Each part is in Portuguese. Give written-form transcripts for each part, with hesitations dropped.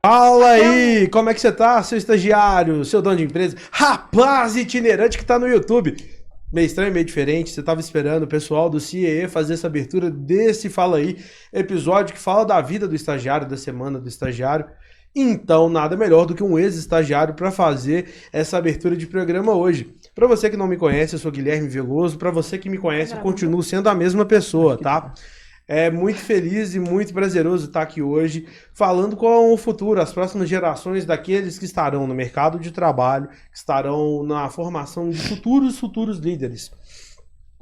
Fala aí, como é que você tá, seu estagiário, seu dono de empresa, rapaz itinerante que tá no YouTube? Meio estranho, meio diferente, você tava esperando o pessoal do CIEE fazer essa abertura desse Fala Aí, episódio que fala da vida do estagiário, da semana do estagiário. Então, nada melhor do que um ex-estagiário para fazer essa abertura de programa hoje. Para você que não me conhece, eu sou Guilherme Veloso, para você que me conhece, eu continuo sendo a mesma pessoa, tá? É muito feliz e muito prazeroso estar aqui hoje falando com o futuro, as próximas gerações daqueles que estarão no mercado de trabalho, que estarão na formação de futuros líderes.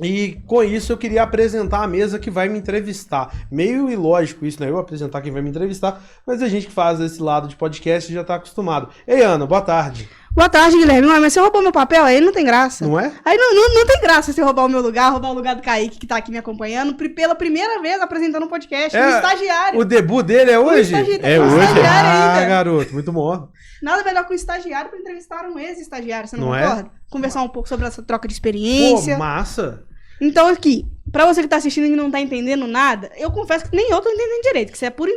E com isso eu queria apresentar a mesa que vai me entrevistar. Meio ilógico isso, né? Eu apresentar quem vai me entrevistar, mas a gente que faz esse lado de podcast já está acostumado. Ei, Ana, boa tarde. Boa tarde, Guilherme. Mas você roubou meu papel, aí não tem graça. Não é? Aí não tem graça você roubar o meu lugar, roubar o lugar do Kaique, que tá aqui me acompanhando, pela primeira vez apresentando um podcast, um estagiário. O debut dele é hoje? É hoje. Ah, garoto, muito bom. Nada melhor que um estagiário pra entrevistar um ex-estagiário, você não Não concorda? Conversar um pouco sobre essa troca de experiência. Pô, massa. Então aqui, pra você que tá assistindo e não tá entendendo nada, eu confesso que nem eu tô entendendo direito, que isso é puro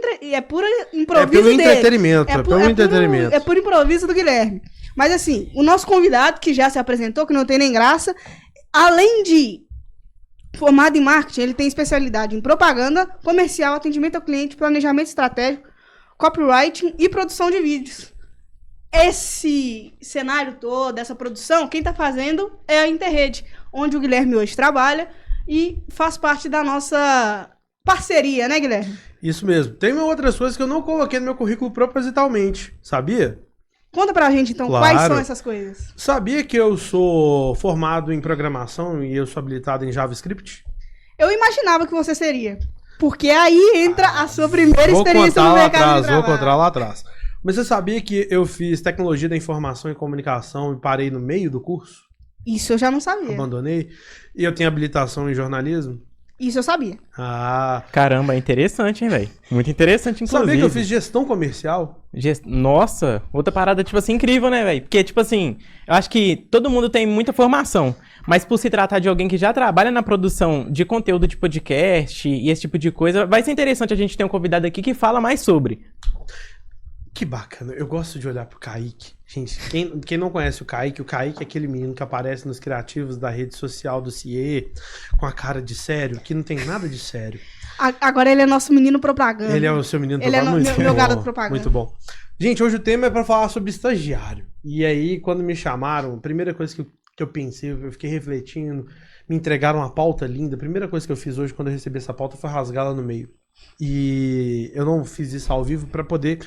improviso pelo dele. Entretenimento, pelo entretenimento. É por improviso do Guilherme. Mas assim, o nosso convidado, que já se apresentou, que não tem nem graça, além de formado em marketing, ele tem especialidade em propaganda, comercial, atendimento ao cliente, planejamento estratégico, copywriting e produção de vídeos. Esse cenário todo, essa produção, quem tá fazendo é a Interrede, onde o Guilherme hoje trabalha e faz parte da nossa parceria, né, Guilherme? Isso mesmo. Tem outras coisas que eu não coloquei no meu currículo propositalmente, sabia? Conta pra gente, então, Claro. Quais são essas coisas? Sabia que eu sou formado em programação e eu sou habilitado em JavaScript? Eu imaginava que você seria. Porque aí entra a sua primeira experiência no mercado de trabalho. Vou contar lá atrás. Mas você sabia que eu fiz tecnologia da informação e comunicação e parei no meio do curso? Isso eu já não sabia. Abandonei. E eu tenho habilitação em jornalismo? Isso eu sabia. Ah. Caramba, é interessante, hein, velho? Muito interessante, inclusive. Sabia que eu fiz gestão comercial? Nossa, outra parada, tipo assim, incrível, né, velho? Porque, tipo assim, eu acho que todo mundo tem muita formação, mas por se tratar de alguém que já trabalha na produção de conteúdo de podcast e esse tipo de coisa, vai ser interessante a gente ter um convidado aqui que fala mais sobre. Que bacana, eu gosto de olhar pro Kaique. Gente, quem não conhece o Kaique é aquele menino que aparece nos criativos da rede social do CIE, com a cara de sério, que não tem nada de sério. Agora ele é nosso menino propaganda. Ele é o seu menino propaganda. Ele é meu garoto propaganda. Muito bom. Gente, hoje o tema é pra falar sobre estagiário. E aí, quando me chamaram, a primeira coisa que eu pensei, eu fiquei refletindo, me entregaram uma pauta linda. A primeira coisa que eu fiz hoje, quando eu recebi essa pauta, foi rasgá-la no meio. E eu não fiz isso ao vivo pra poder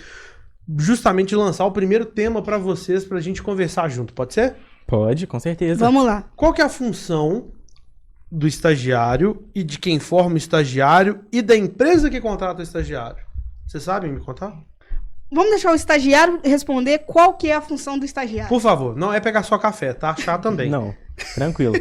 justamente lançar o primeiro tema pra vocês, pra gente conversar junto, pode ser? Pode, com certeza. Vamos lá. Qual que é a função do estagiário e de quem forma o estagiário e da empresa que contrata o estagiário? Vocês sabem me contar? Vamos deixar o estagiário responder qual que é a função do estagiário. Por favor, não é pegar só café, tá? Chá também. Não, tranquilo.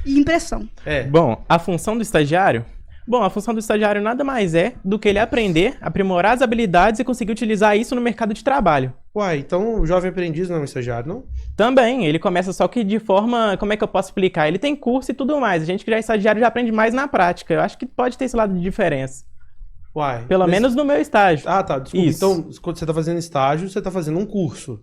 E impressão. Bom, a função do estagiário... Bom, a função do estagiário nada mais é do que ele aprender, aprimorar as habilidades e conseguir utilizar isso no mercado de trabalho. Uai, então o jovem aprendiz não é um estagiário, não? Também, ele começa só que de forma, como é que eu posso explicar? Ele tem curso e tudo mais, a gente que já é estagiário já aprende mais na prática, eu acho que pode ter esse lado de diferença. Uai. Pelo menos no meu estágio. Ah, tá, desculpa. Isso. Então, quando você tá fazendo estágio, você tá fazendo um curso.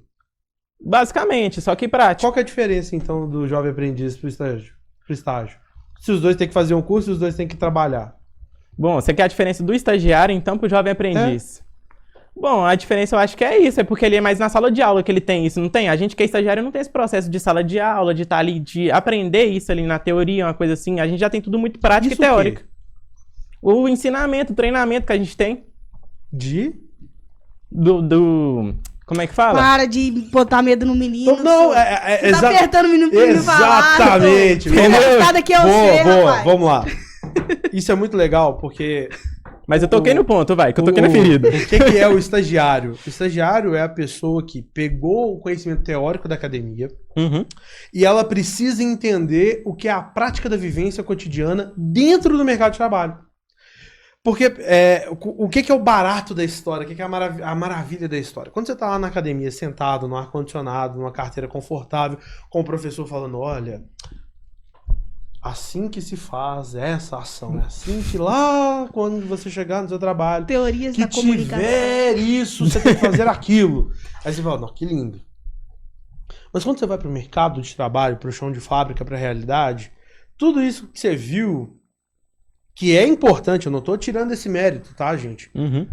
Basicamente, só que prático. Qual que é a diferença, então, do jovem aprendiz pro estágio? Se os dois têm que fazer um curso, os dois têm que trabalhar. Bom, você quer a diferença do estagiário, então, pro jovem aprendiz? Bom, a diferença eu acho que é isso, é porque ele é mais na sala de aula que ele tem isso, não tem? A gente que é estagiário não tem esse processo de sala de aula, de estar ali, de aprender isso ali na teoria, uma coisa assim. A gente já tem tudo muito prático e teórico. O ensinamento, o treinamento que a gente tem. Como é que fala? Para de botar medo no menino. Não, você tá apertando o menino pra ele falar. Exatamente. Aqui é você, rapaz. Vamos lá. Isso é muito legal, porque... Mas eu toquei no ponto, vai, que eu toquei na ferida. O que é o estagiário? O estagiário é a pessoa que pegou o conhecimento teórico da academia e ela precisa entender o que é a prática da vivência cotidiana dentro do mercado de trabalho. Porque o que é o barato da história? O que é a maravilha da história? Quando você está lá na academia, sentado, no ar-condicionado, numa carteira confortável, com o professor falando, olha... assim que se faz essa ação. É assim que lá, quando você chegar no seu trabalho, Teorias que da comunicação. tiver isso, você tem que fazer aquilo. Aí você fala, não, que lindo. Mas quando você vai para o mercado de trabalho, para o chão de fábrica, para a realidade, tudo isso que você viu, que é importante, eu não estou tirando esse mérito, tá, gente? Uhum.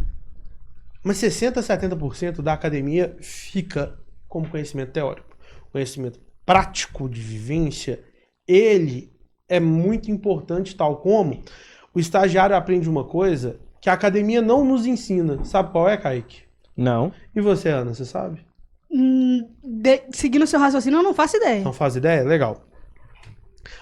Mas 60% a 70% da academia fica como conhecimento teórico. Conhecimento prático de vivência, ele é muito importante, tal como o estagiário aprende uma coisa que a academia não nos ensina. Sabe qual é, Kaique? Não. E você, Ana, você sabe? Seguindo o seu raciocínio, eu não faço ideia. Não faz ideia? Legal.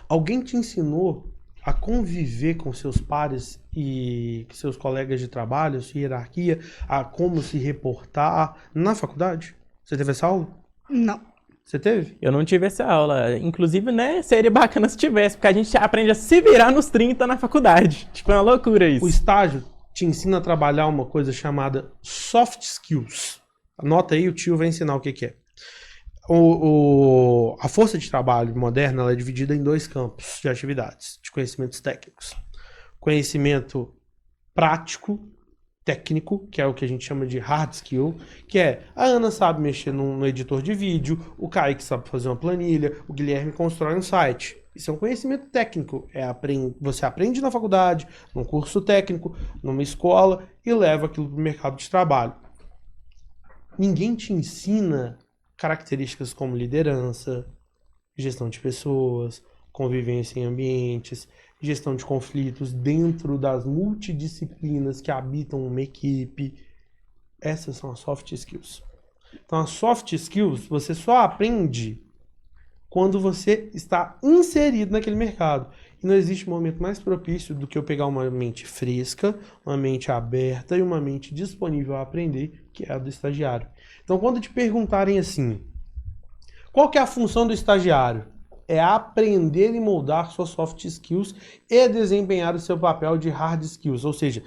Alguém te ensinou a conviver com seus pares e seus colegas de trabalho, sua hierarquia, a como se reportar na faculdade? Você teve essa aula? Não. Você teve? Eu não tive essa aula. Inclusive, né, seria bacana se tivesse, porque a gente aprende a se virar nos 30 na faculdade. Tipo, é uma loucura isso. O estágio te ensina a trabalhar uma coisa chamada soft skills. Anota aí, o tio vai ensinar o que que é. A força de trabalho moderna ela é dividida em 2 campos de atividades, de conhecimentos técnicos. Conhecimento prático, técnico, que é o que a gente chama de hard skill, que é a Ana sabe mexer no editor de vídeo, o Kaique sabe fazer uma planilha, o Guilherme constrói um site. Isso é um conhecimento técnico. Você aprende na faculdade, num curso técnico, numa escola e leva aquilo para o mercado de trabalho. Ninguém te ensina características como liderança, gestão de pessoas, convivência em ambientes, gestão de conflitos dentro das multidisciplinas que habitam uma equipe. Essas são as soft skills. Então, as soft skills você só aprende quando você está inserido naquele mercado. E não existe momento mais propício do que eu pegar uma mente fresca, uma mente aberta e uma mente disponível a aprender, que é a do estagiário. Então, quando te perguntarem assim, qual que é a função do estagiário? É aprender e moldar suas soft skills e desempenhar o seu papel de hard skills, ou seja,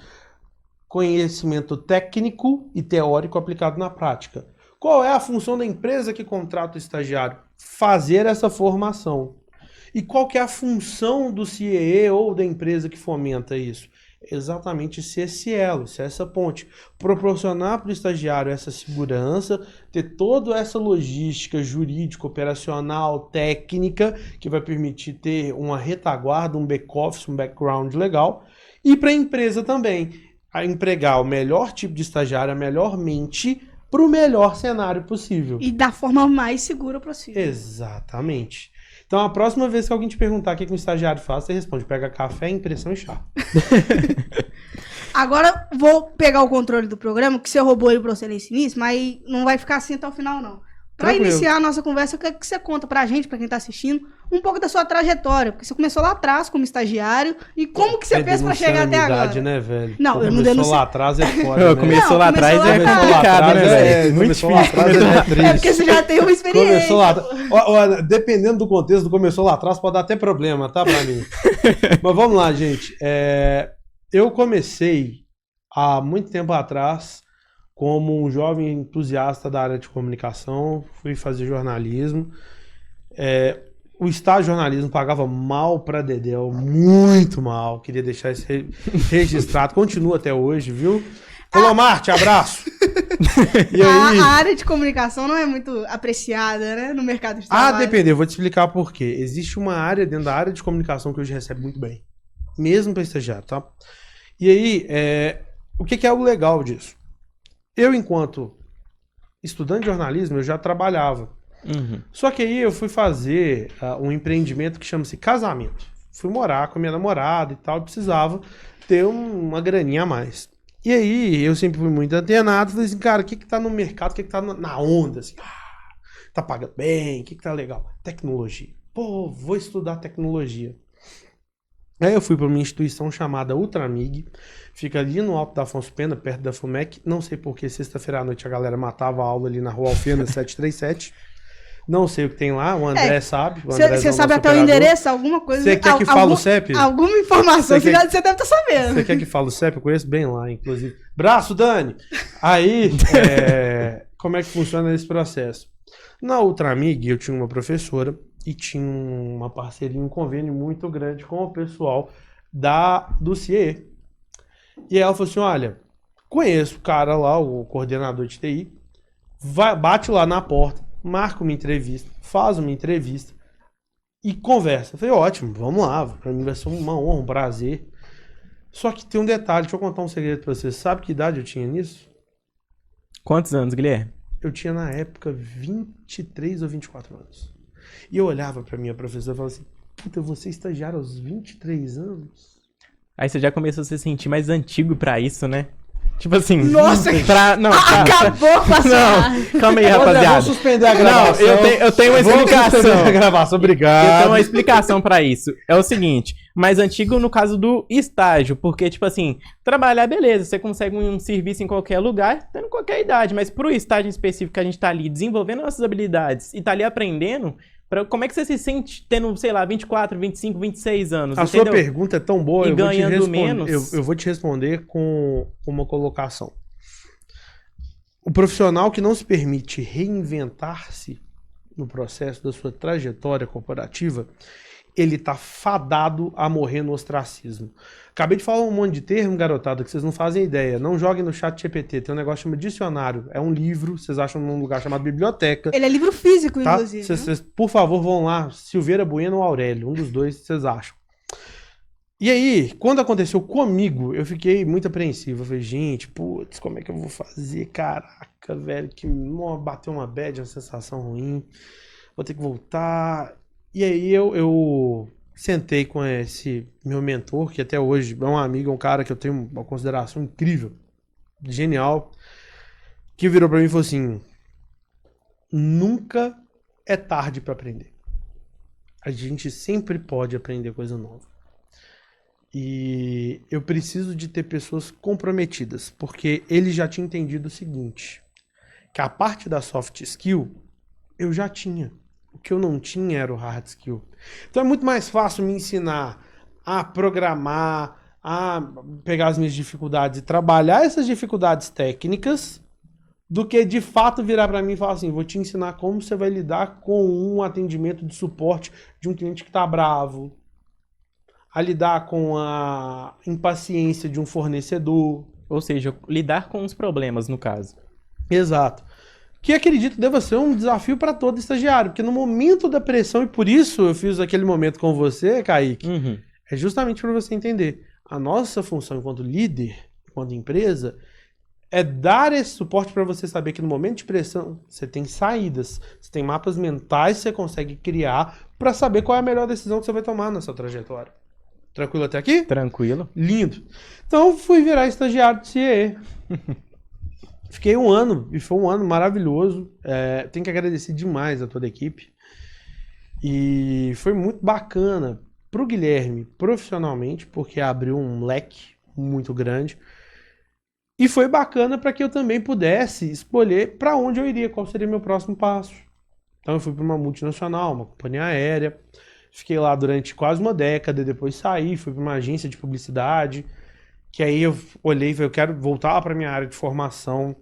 conhecimento técnico e teórico aplicado na prática. Qual é a função da empresa que contrata o estagiário? Fazer essa formação. E qual que é a função do CIE ou da empresa que fomenta isso? Exatamente ser esse elo, ser essa ponte. Proporcionar para o estagiário essa segurança, ter toda essa logística jurídica, operacional, técnica, que vai permitir ter uma retaguarda, um back-office, um background legal. E para a empresa também, a empregar o melhor tipo de estagiário, a melhor mente, para o melhor cenário possível. E da forma mais segura possível. Exatamente. Então, a próxima vez que alguém te perguntar o que um estagiário faz, você responde, pega café, impressão e chá. Agora, vou pegar o controle do programa, que você roubou ele pra você nesse início, mas não vai ficar assim até o final, não. Pra Tranquilo. iniciar a nossa conversa, eu quero que você conta pra gente, pra quem tá assistindo, um pouco da sua trajetória, porque você começou lá atrás como estagiário, e como que você fez pra chegar até agora? Idade, né, velho? Não, eu não Começou denuncio. lá atrás é foda, né? Começou lá atrás começou é lá atrás. complicado, né, velho? Muito Começou lá difícil. atrás é triste. É porque você já tem uma experiência. Começou lá atrás. Dependendo do contexto do começou lá atrás, pode dar até problema, tá, pra mim? Mas vamos lá, gente. Eu comecei há muito tempo atrás como um jovem entusiasta da área de comunicação, fui fazer jornalismo. O estágio de jornalismo pagava mal pra Dedéu, muito mal. Queria deixar isso registrado. Continua até hoje, viu? Colomar, te abraço. E aí... A área de comunicação não é muito apreciada, né, no mercado de trabalho. Depende, eu vou te explicar por quê. Existe uma área dentro da área de comunicação que hoje recebe muito bem. Mesmo para estagiário, tá? E aí, o que é o legal disso? Eu, enquanto estudante de jornalismo, eu já trabalhava. Uhum. Só que aí eu fui fazer um empreendimento que chama-se casamento. Fui morar com a minha namorada e tal, precisava ter uma graninha a mais. E aí eu sempre fui muito antenado, falei assim, cara, o que tá no mercado, o que tá na onda, assim, tá pagando bem, o que tá legal? Tecnologia. Pô, vou estudar tecnologia. Aí eu fui para uma instituição chamada Ultramig, fica ali no Alto da Afonso Pena, perto da FUMEC. Não sei por que sexta-feira à noite a galera matava a aula ali na Rua Alfena 737. Não sei o que tem lá, o André sabe. Você sabe até o endereço, alguma coisa? Você quer que fale o CEP? Alguma informação você deve estar sabendo. Você quer que fale o CEP? Eu conheço bem lá, inclusive. Braço, Dani! Aí, como é que funciona esse processo? Na Ultramig, eu tinha uma professora e tinha uma parceria, um convênio muito grande com o pessoal do CIE. E ela falou assim, olha, conheço o cara lá, o coordenador de TI, bate lá na porta, marca uma entrevista, faz uma entrevista e conversa. Eu falei, ótimo, vamos lá, pra mim vai ser uma honra, um prazer. Só que tem um detalhe, deixa eu contar um segredo pra você. Sabe que idade eu tinha nisso? Quantos anos, Guilherme? Eu tinha na época 23 ou 24 anos. E eu olhava pra minha professora e falava assim, puta, eu vou ser estagiário aos 23 anos? Aí você já começou a se sentir mais antigo pra isso, né? Tipo assim... Nossa, acabou a passar. Não, calma aí, rapaziada. Vamos suspender a gravação. Não, eu tenho uma explicação. Suspender a gravação, obrigado. Eu tenho uma explicação pra isso. É o seguinte, mais antigo no caso do estágio, porque, tipo assim, trabalhar, beleza, você consegue um serviço em qualquer lugar, tendo qualquer idade, mas pro estágio específico que a gente tá ali desenvolvendo nossas habilidades e tá ali aprendendo, como é que você se sente tendo, sei lá, 24, 25, 26 anos? A entendeu? sua pergunta é tão boa, E eu vou te ganhando responder, menos. eu vou te responder com uma colocação. O profissional que não se permite reinventar-se no processo da sua trajetória corporativa, ele tá fadado a morrer no ostracismo. Acabei de falar um monte de termo, garotada, que vocês não fazem ideia. Não joguem no chat GPT. Tem um negócio chamado dicionário. É um livro, vocês acham num lugar chamado biblioteca. Ele é livro físico, Tá? inclusive. Vocês, por favor, vão lá. Silveira Bueno ou Aurélio. Um dos dois vocês acham. E aí, quando aconteceu comigo, eu fiquei muito apreensivo. Eu falei, gente, putz, como é que eu vou fazer? Caraca, velho, que bateu uma bad, uma sensação ruim. Vou ter que voltar. E aí eu sentei com esse meu mentor, que até hoje é um amigo, é um cara que eu tenho uma consideração incrível, genial, que virou pra mim e falou assim, nunca é tarde pra aprender. A gente sempre pode aprender coisa nova. E eu preciso de ter pessoas comprometidas, porque ele já tinha entendido o seguinte, que a parte da soft skill eu já tinha. O que eu não tinha era o hard skill. Então é muito mais fácil me ensinar a programar, a pegar as minhas dificuldades e trabalhar essas dificuldades técnicas, do que de fato virar para mim e falar assim, vou te ensinar como você vai lidar com um atendimento de suporte de um cliente que está bravo, a lidar com a impaciência de um fornecedor. Ou seja, lidar com os problemas, no caso. Exato. Que acredito deva ser um desafio para todo estagiário, porque no momento da pressão, e por isso eu fiz aquele momento com você, Kaique, é justamente para você entender. A nossa função enquanto líder, enquanto empresa, é dar esse suporte para você saber que no momento de pressão você tem saídas, você tem mapas mentais que você consegue criar para saber qual é a melhor decisão que você vai tomar na sua trajetória. Tranquilo até aqui? Tranquilo. Lindo. Então fui virar estagiário de CIE. Fiquei um ano, e foi um ano maravilhoso. Tenho que agradecer demais a toda a equipe. E foi muito bacana pro Guilherme, profissionalmente, porque abriu um leque muito grande. E foi bacana para que eu também pudesse escolher para onde eu iria, qual seria meu próximo passo. Então eu fui para uma multinacional, uma companhia aérea. Fiquei lá durante quase uma década, depois saí, fui para uma agência de publicidade. Que aí eu olhei e falei, eu quero voltar para minha área de formação,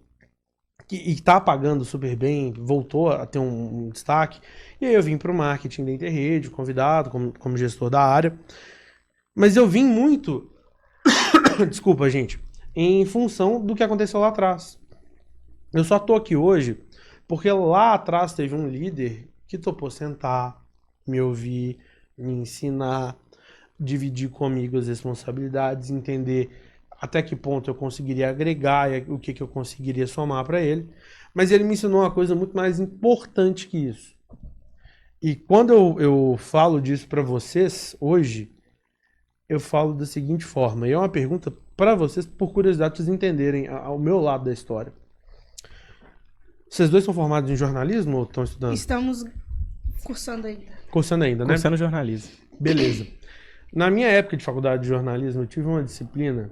e tá pagando super bem, voltou a ter um destaque. E aí eu vim para o marketing da Interrede, convidado como gestor da área. Mas eu vim muito, desculpa gente, em função do que aconteceu lá atrás. Eu só tô aqui hoje porque lá atrás teve um líder que topou sentar, me ouvir, me ensinar, dividir comigo as responsabilidades, entender até que ponto eu conseguiria agregar e o que eu conseguiria somar para ele. Mas ele me ensinou uma coisa muito mais importante que isso. E quando eu falo disso para vocês hoje, eu falo da seguinte forma, e é uma pergunta para vocês, por curiosidade, pra vocês entenderem ao meu lado da história. Vocês dois são formados em jornalismo ou estão estudando? Estamos cursando ainda. Cursando ainda, né? Cursando jornalismo. Beleza. Na minha época de faculdade de jornalismo, eu tive uma disciplina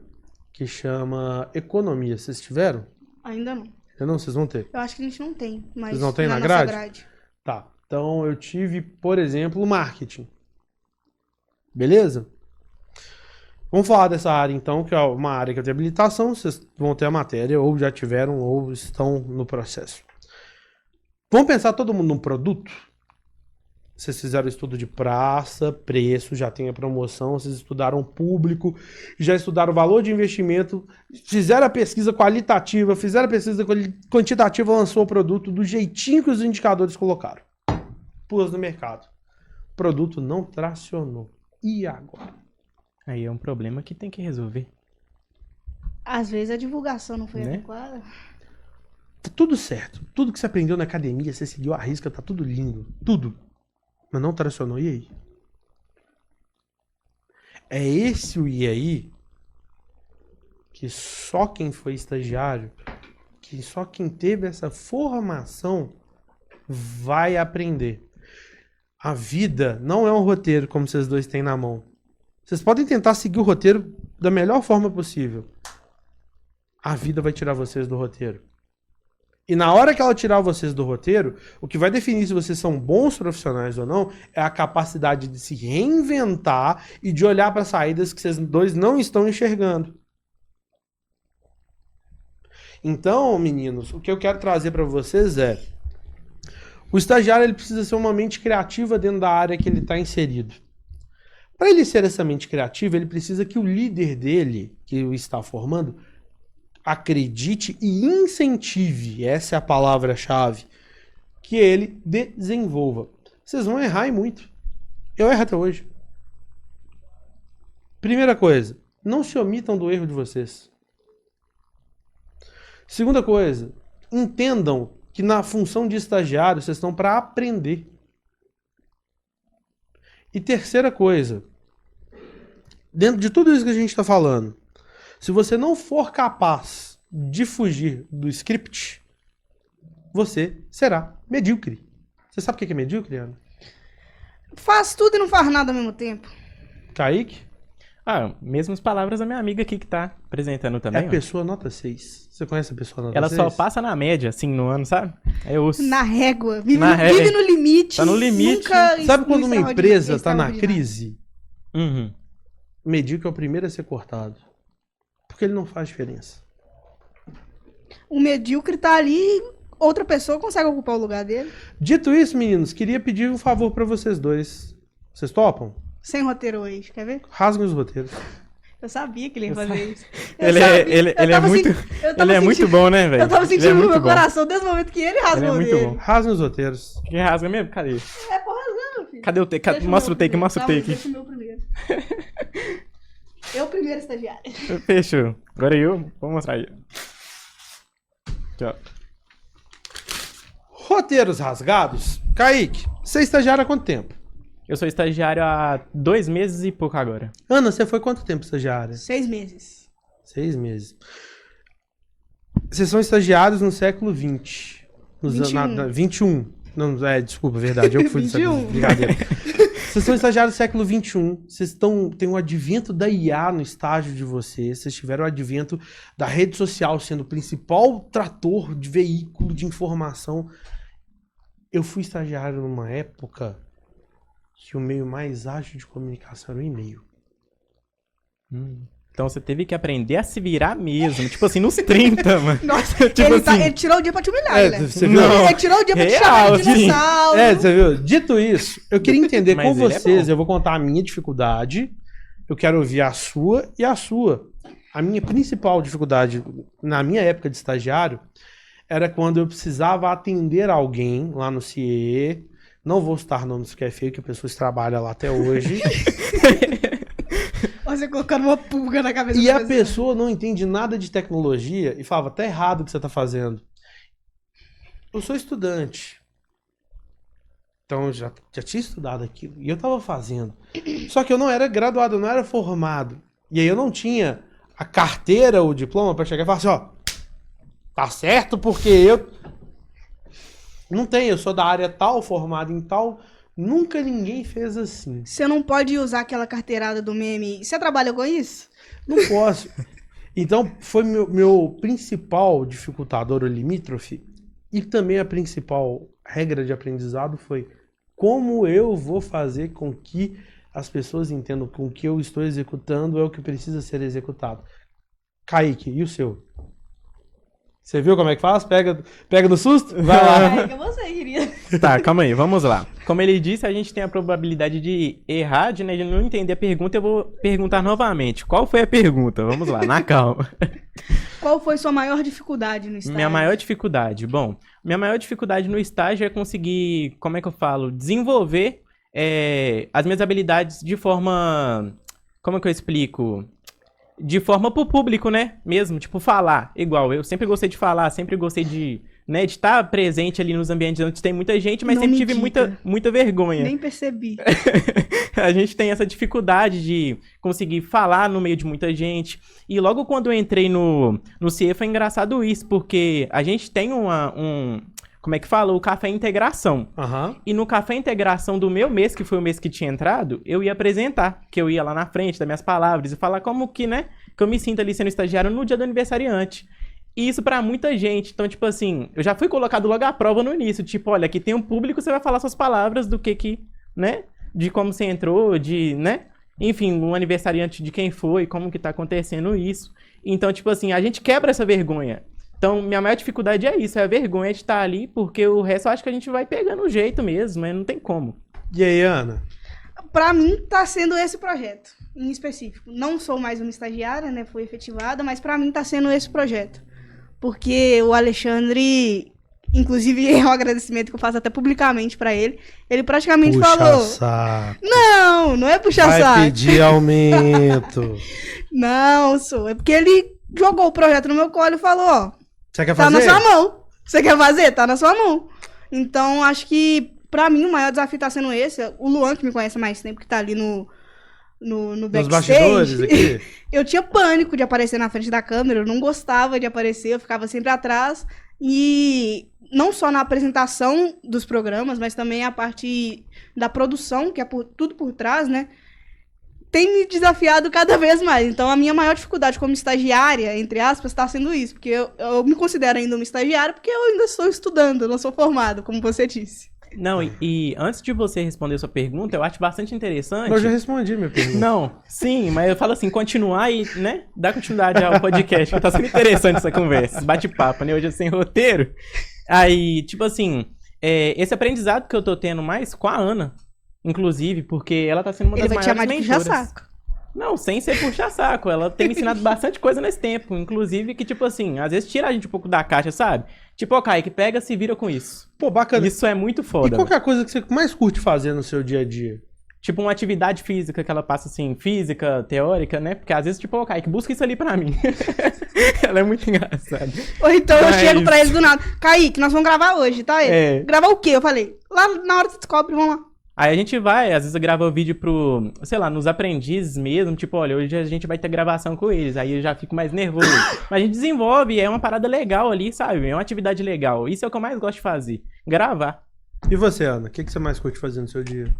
que chama economia. Vocês tiveram? Ainda não. Eu não, vocês vão ter. Eu acho que a gente não tem, mas Vocês não têm na nossa grade? Tá. Então eu tive, por exemplo, marketing. Beleza? Vamos falar dessa área então, que é uma área que é de habilitação. Vocês vão ter a matéria, ou já tiveram, ou estão no processo. Vamos pensar todo mundo num produto? Vocês fizeram estudo de praça, preço, já tem a promoção, vocês estudaram público, já estudaram o valor de investimento, fizeram a pesquisa qualitativa, fizeram a pesquisa quantitativa, lançou o produto do jeitinho que os indicadores colocaram. Pus no mercado. O produto não tracionou. E agora? Aí é um problema que tem que resolver. Às vezes a divulgação não foi Né? adequada. Tá tudo certo. Tudo que você aprendeu na academia, você seguiu a risca, tá tudo lindo. Tudo. Mas não tracionou. E aí? É esse o e aí que só quem foi estagiário, que só quem teve essa formação vai aprender. A vida não é um roteiro como vocês dois têm na mão. Vocês podem tentar seguir o roteiro da melhor forma possível. A vida vai tirar vocês do roteiro. E na hora que ela tirar vocês do roteiro, o que vai definir se vocês são bons profissionais ou não é a capacidade de se reinventar e de olhar para saídas que vocês dois não estão enxergando. Então, meninos, o que eu quero trazer para vocês é: o estagiário ele precisa ser uma mente criativa dentro da área que ele está inserido. Para ele ser essa mente criativa, ele precisa que o líder dele, que o está formando, acredite e incentive, essa é a palavra-chave, que ele desenvolva. Vocês vão errar e muito. Eu erro até hoje. Primeira coisa, não se omitam do erro de vocês. Segunda coisa, entendam que na função de estagiário vocês estão para aprender. E terceira coisa, dentro de tudo isso que a gente está falando, se você não for capaz de fugir do script, você será medíocre. Você sabe o que é medíocre, Ana? Faz tudo e não faz nada ao mesmo tempo. Kaique? Ah, mesmas palavras da minha amiga aqui que tá apresentando também. É a ó. pessoa nota 6. Você conhece a pessoa nota Ela 6? só passa na média, assim, no ano, sabe? Aí eu ouço. Na régua. Vive, Na régua. vive no limite. Tá no limite. Nunca Sabe quando uma empresa está na extraordinário. crise? Uhum. Medíocre é o primeiro a ser cortado. Porque ele não faz diferença. O medíocre tá ali, outra pessoa consegue ocupar o lugar dele. Dito isso, meninos, queria pedir um favor para vocês dois. Vocês topam? Sem roteiro hoje, quer ver? Rasguem os roteiros. Eu sabia que ele ia fazer isso. Ele é muito, ele é muito bom, né, velho? Eu tava Ele é sentindo no muito meu bom. coração desde o momento que ele rasgou Ele é muito dele. bom. Rasguem os roteiros. Que rasga mesmo? Cadê? É, pô, rasgando, filho. Cadê o take? Deixa Mostra o meu take, primeiro. mostra o Não, take. Deixa o meu primeiro. Eu primeiro estagiário. Fechou. Agora eu vou mostrar aí. Aqui, ó. Roteiros rasgados. Kaique, você é estagiário há quanto tempo? Eu sou estagiário há 2 meses e pouco agora. Ana, você foi quanto tempo estagiária? 6 meses. 6 meses. Vocês são estagiários no século XX. 21. 21. Não, desculpa, verdade. Eu que fui do século 21. Brincadeira. Vocês são estagiários do século XXI. Vocês têm o advento da IA no estágio de vocês. Vocês tiveram o advento da rede social sendo o principal trator de veículo de informação. Eu fui estagiário numa época que o meio mais ágil de comunicação era o e-mail. Então você teve que aprender a se virar mesmo. Tipo assim, nos 30, mano. Nossa, Tipo assim, ele tirou o dia pra te humilhar, né? Você viu? Não. Ele tirou o dia pra te Real, chamar de sim. dinossauro. Você viu? Dito isso, eu queria entender Mas com ele é vocês. bom. Eu vou contar a minha dificuldade. Eu quero ouvir a sua e a sua. A minha principal dificuldade na minha época de estagiário era quando eu precisava atender alguém lá no CIE. Não vou citar nomes porque é feio, que a pessoa trabalha lá até hoje. Você colocando uma pulga na cabeça E da a pessoa não entende nada de tecnologia e falava, tá errado o que você tá fazendo. Eu sou estudante. Então eu já tinha estudado aquilo. E eu tava fazendo. Só que eu não era graduado, eu não era formado. E aí eu não tinha a carteira ou o diploma pra chegar e falar assim, ó, tá certo porque eu... Não tenho, eu sou da área tal, formado em tal... Nunca ninguém fez assim. Você não pode usar aquela carteirada do meme. Você trabalha com isso? Não posso. Então, foi meu principal dificultador, o limítrofe, e também a principal regra de aprendizado foi como eu vou fazer com que as pessoas entendam que o que eu estou executando é o que precisa ser executado. Kaique, e o seu? Você viu como é que faz? Pega no susto? Vai lá. É que você, querida. Tá, calma aí, vamos lá. Como ele disse, a gente tem a probabilidade de errar, de não entender a pergunta. Eu vou perguntar novamente. Qual foi a pergunta? Vamos lá, na calma. Qual foi sua maior dificuldade no estágio? Minha maior dificuldade? Bom, minha maior dificuldade no estágio é conseguir, como é que eu falo? Desenvolver as minhas habilidades de forma... Como é que eu explico? De forma pro público, né? Mesmo, tipo, falar. Igual, eu sempre gostei de falar, sempre gostei de estar presente ali nos ambientes onde tem muita gente, mas Não sempre me tive diga. muita vergonha. Nem percebi. A gente tem essa dificuldade de conseguir falar no meio de muita gente. E logo quando eu entrei no CIE foi engraçado isso, porque a gente tem como é que fala? O Café Integração. Aham. E no Café Integração do meu mês, que foi o mês que tinha entrado, eu ia apresentar, que eu ia lá na frente, das minhas palavras, e falar como que, né, que eu me sinto ali sendo estagiário no dia do aniversariante. E isso pra muita gente. Então, tipo assim, eu já fui colocado logo à prova no início. Tipo, olha, aqui tem um público, você vai falar suas palavras do que, né, de como você entrou, de, né, enfim, um aniversariante de quem foi, como que tá acontecendo isso. Então, tipo assim, a gente quebra essa vergonha. Então, minha maior dificuldade é isso, é a vergonha de estar ali, porque o resto eu acho que a gente vai pegando o jeito mesmo, mas não tem como. E aí, Ana? Pra mim, tá sendo esse projeto, em específico. Não sou mais uma estagiária, né? Fui efetivada, mas pra mim tá sendo esse projeto. Porque o Alexandre, inclusive é um agradecimento que eu faço até publicamente pra ele, ele praticamente falou... Saco. Não é puxar Vai saco. pedir aumento. Não, sou. É porque ele jogou o projeto no meu colo e falou, ó, Você quer tá fazer? na sua mão. Você quer fazer? Tá na sua mão. Então, acho que, pra mim, o maior desafio tá sendo esse. O Luan, que me conhece há mais tempo, que tá ali no Nos backstage. bastidores aqui? Eu tinha pânico de aparecer na frente da câmera. Eu não gostava de aparecer. Eu ficava sempre atrás. E não só na apresentação dos programas, mas também a parte da produção, que é tudo por trás, né? Tem me desafiado cada vez mais. Então, a minha maior dificuldade como estagiária, entre aspas, está sendo isso. Porque eu me considero ainda uma estagiária, porque eu ainda estou estudando, eu não sou formado, como você disse. Não, e antes de você responder sua pergunta, eu acho bastante interessante... Eu já respondi minha pergunta. Não, sim, mas eu falo assim, continuar e, né, dar continuidade ao podcast, porque tá sendo interessante essa conversa, esse bate-papo, né, hoje é sem roteiro. Aí, tipo assim, esse aprendizado que eu tô tendo mais com a Ana, inclusive, porque ela tá sendo uma das Ele vai te maiores chamar de mentoras. puxa-saco. Não, sem ser puxa-saco. Ela tem me ensinado bastante coisa nesse tempo. Inclusive que, tipo assim, às vezes tira a gente um pouco da caixa, sabe? Tipo, ó, Kaique, pega, se vira com isso. Pô, bacana. Isso é muito E foda. qual que é a coisa que você mais curte fazer no seu dia a dia? Tipo, uma atividade física que ela passa, assim, física, teórica, né? Porque às vezes, tipo, ó, Kaique, busca isso ali pra mim. Ela é muito engraçada. Ou então Mas- eu chego pra ele do nada. Kaique, nós vamos gravar hoje, tá? Ele, É. gravar o quê? Eu falei, lá na hora você descobre, vamos lá. Aí a gente vai, às vezes eu gravo vídeo pro, sei lá, nos aprendizes mesmo, tipo, olha, hoje a gente vai ter gravação com eles, aí eu já fico mais nervoso. Mas a gente desenvolve, é uma parada legal ali, sabe? É uma atividade legal. Isso é o que eu mais gosto de fazer, gravar. E você, Ana? O que você mais curte fazer no seu dia?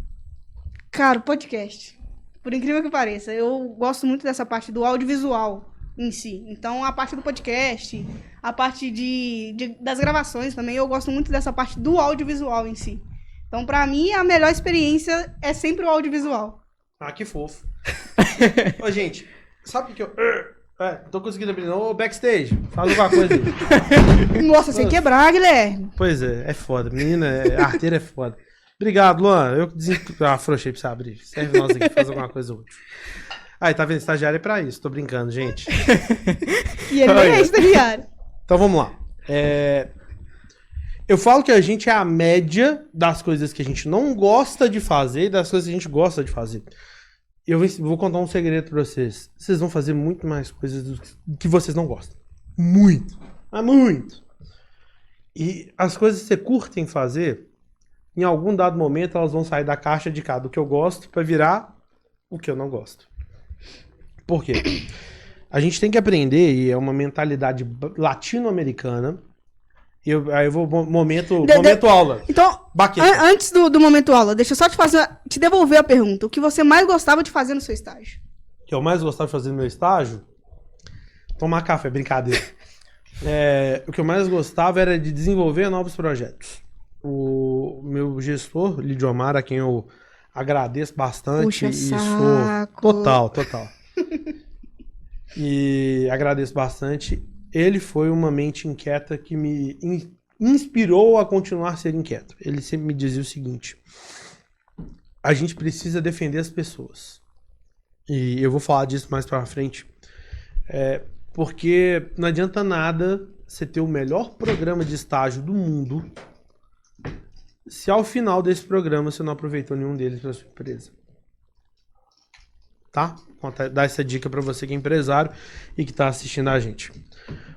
Cara, podcast. Por incrível que pareça, eu gosto muito dessa parte do audiovisual em si. Então, a parte do podcast, a parte das gravações também, eu gosto muito dessa parte do audiovisual em si. Então, pra mim, a melhor experiência é sempre o audiovisual. Ah, que fofo. Ô, gente, sabe o que eu... tô conseguindo abrir não. Ô, backstage, fala alguma coisa aí. Nossa, sem quebrar, Guilherme. Pois é foda. Menina, arteira é foda. Obrigado, Luan. Eu afrouxei pra você abrir. Serve nós aqui, faz alguma coisa útil. Aí, tá vendo? Estagiário é pra isso. Tô brincando, gente. E ele nem é estagiário. Então, vamos lá. Eu falo que a gente é a média das coisas que a gente não gosta de fazer e das coisas que a gente gosta de fazer. Eu vou contar um segredo pra vocês. Vocês vão fazer muito mais coisas do que vocês não gostam. Muito. Mas muito. E as coisas que você curtem fazer, em algum dado momento, elas vão sair da caixa de cá do que eu gosto pra virar o que eu não gosto. Por quê? A gente tem que aprender, e é uma mentalidade latino-americana. Aí eu vou momento aula. Então, Baqueta. antes do momento aula, deixa eu só te devolver a pergunta. O que você mais gostava de fazer no seu estágio? O que eu mais gostava de fazer no meu estágio? Tomar café, brincadeira. O que eu mais gostava era de desenvolver novos projetos. O meu gestor, Lidiomar, a quem eu agradeço bastante. Puxa e sou saco. total. E agradeço bastante. Ele foi uma mente inquieta que me inspirou a continuar a ser inquieto? Ele sempre me dizia o seguinte: a gente precisa defender as pessoas. E eu vou falar disso mais pra frente. Porque não adianta nada você ter o melhor programa de estágio do mundo se ao final desse programa você não aproveitou nenhum deles para sua empresa. Tá? Vou dar essa dica para você que é empresário e que está assistindo a gente.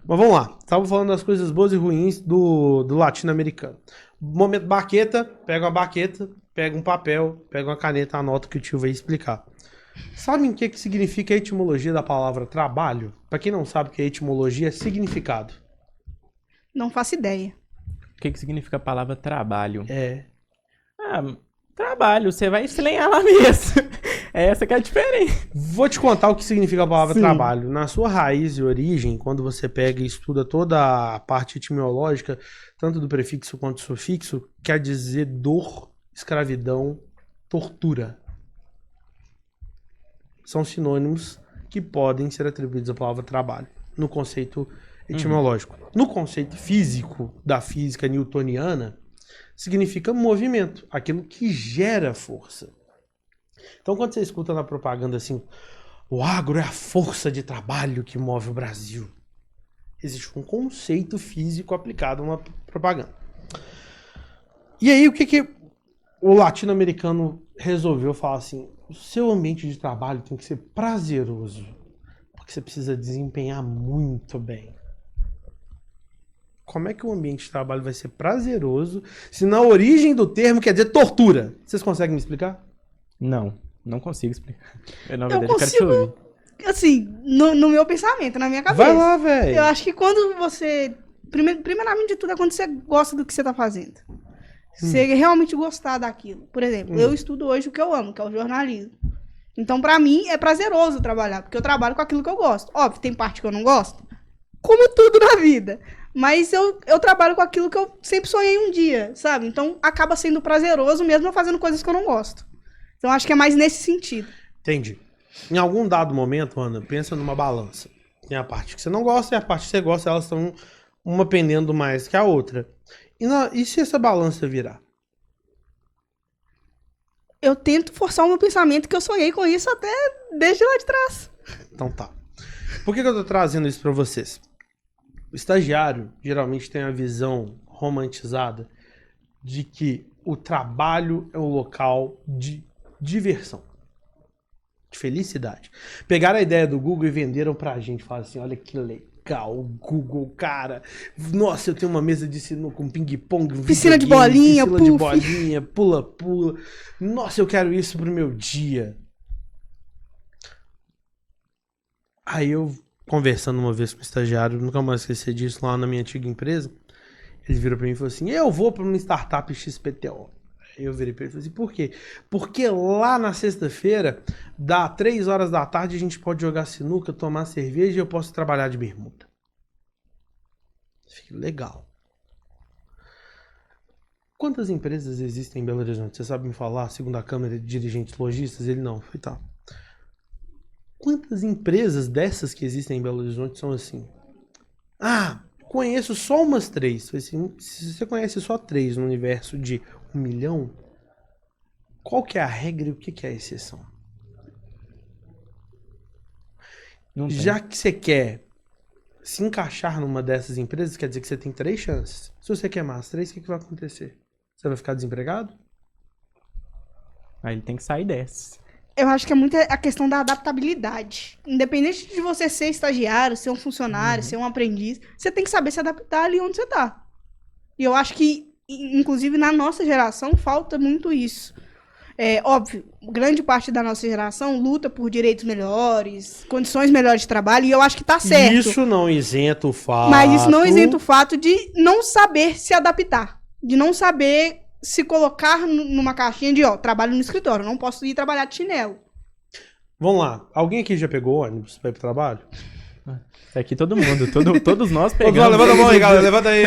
Mas vamos lá. Estava falando das coisas boas e ruins do latino-americano. Momento baqueta, pega uma baqueta, pega um papel, pega uma caneta, anota que o tio vai explicar. Sabem o que significa a etimologia da palavra trabalho? Para quem não sabe o que é etimologia, é significado. Não faço ideia. O que significa a palavra trabalho? Ah, trabalho, você vai se lenhar lá mesmo. Essa que é a diferença. Vou te contar o que significa a palavra Sim. trabalho. Na sua raiz e origem, quando você pega e estuda toda a parte etimológica, tanto do prefixo quanto do sufixo, quer dizer dor, escravidão, tortura. São sinônimos que podem ser atribuídos à palavra trabalho, no conceito etimológico. No conceito físico, da física newtoniana, significa movimento, aquilo que gera força. Então, quando você escuta na propaganda assim, o agro é a força de trabalho que move o Brasil, existe um conceito físico aplicado a uma propaganda. E aí, o que o latino-americano resolveu falar assim? O seu ambiente de trabalho tem que ser prazeroso, porque você precisa desempenhar muito bem. Como é que o ambiente de trabalho vai ser prazeroso se na origem do termo quer dizer tortura? Vocês conseguem me explicar? Não consigo explicar. Eu consigo, assim, no meu pensamento, na minha cabeça. Vai lá, velho. Eu acho que quando você... Primeiramente de tudo é quando você gosta do que você tá fazendo. Você realmente gostar daquilo. Por exemplo, eu estudo hoje o que eu amo, que é o jornalismo. Então, pra mim, é prazeroso trabalhar, porque eu trabalho com aquilo que eu gosto. Óbvio, tem parte que eu não gosto, como tudo na vida. Mas eu trabalho com aquilo que eu sempre sonhei um dia, sabe? Então, acaba sendo prazeroso mesmo eu fazendo coisas que eu não gosto. Então, acho que é mais nesse sentido. Entendi. Em algum dado momento, Ana, pensa numa balança. Tem a parte que você não gosta e a parte que você gosta, elas estão uma pendendo mais que a outra. E se essa balança virar? Eu tento forçar o meu pensamento que eu sonhei com isso até desde lá de trás. Então tá. Por que eu tô trazendo isso pra vocês? O estagiário geralmente tem a visão romantizada de que o trabalho é um local de diversão, de felicidade. Pegaram a ideia do Google e venderam pra gente. Falaram assim, olha que legal, o Google, cara. Nossa, eu tenho uma mesa de sinuca com ping-pong, piscina de bolinha, piscina de bolinha, pula-pula. Nossa, eu quero isso pro meu dia. Aí eu, conversando uma vez com o estagiário, nunca mais esqueci disso, lá na minha antiga empresa, ele virou pra mim e falou assim, eu vou pra uma startup XPTO. Aí eu virei pra ele e falei assim, por quê? Porque lá na sexta-feira, dá 3 horas da tarde, a gente pode jogar sinuca, tomar cerveja e eu posso trabalhar de bermuda. Fiquei legal. Quantas empresas existem em Belo Horizonte? Você sabe me falar? Segundo a Câmara de Dirigentes Lojistas, ele não. Foi tá. Quantas empresas dessas que existem em Belo Horizonte são assim? Ah, conheço só umas 3. Assim, se você conhece só 3 no universo de 1 milhão, qual que é a regra e o que é a exceção? Já que você quer se encaixar numa dessas empresas, quer dizer que você tem 3 chances. Se você quer mais 3, o que vai acontecer? Você vai ficar desempregado? Aí ele tem que sair dessa. Eu acho que é muito a questão da adaptabilidade. Independente de você ser estagiário, ser um funcionário, ser um aprendiz, você tem que saber se adaptar ali onde você tá. E eu acho que, inclusive, na nossa geração, falta muito isso. É óbvio, grande parte da nossa geração luta por direitos melhores, condições melhores de trabalho, e eu acho que tá certo. Isso não isenta o fato... Mas isso não isenta o fato de não saber se adaptar. De não saber se colocar numa caixinha de, trabalho no escritório, não posso ir trabalhar de chinelo. Vamos lá, alguém aqui já pegou ônibus pra ir pro trabalho? Aqui todo mundo, todos nós pegamos. Levanta a mão aí, galera, levanta aí.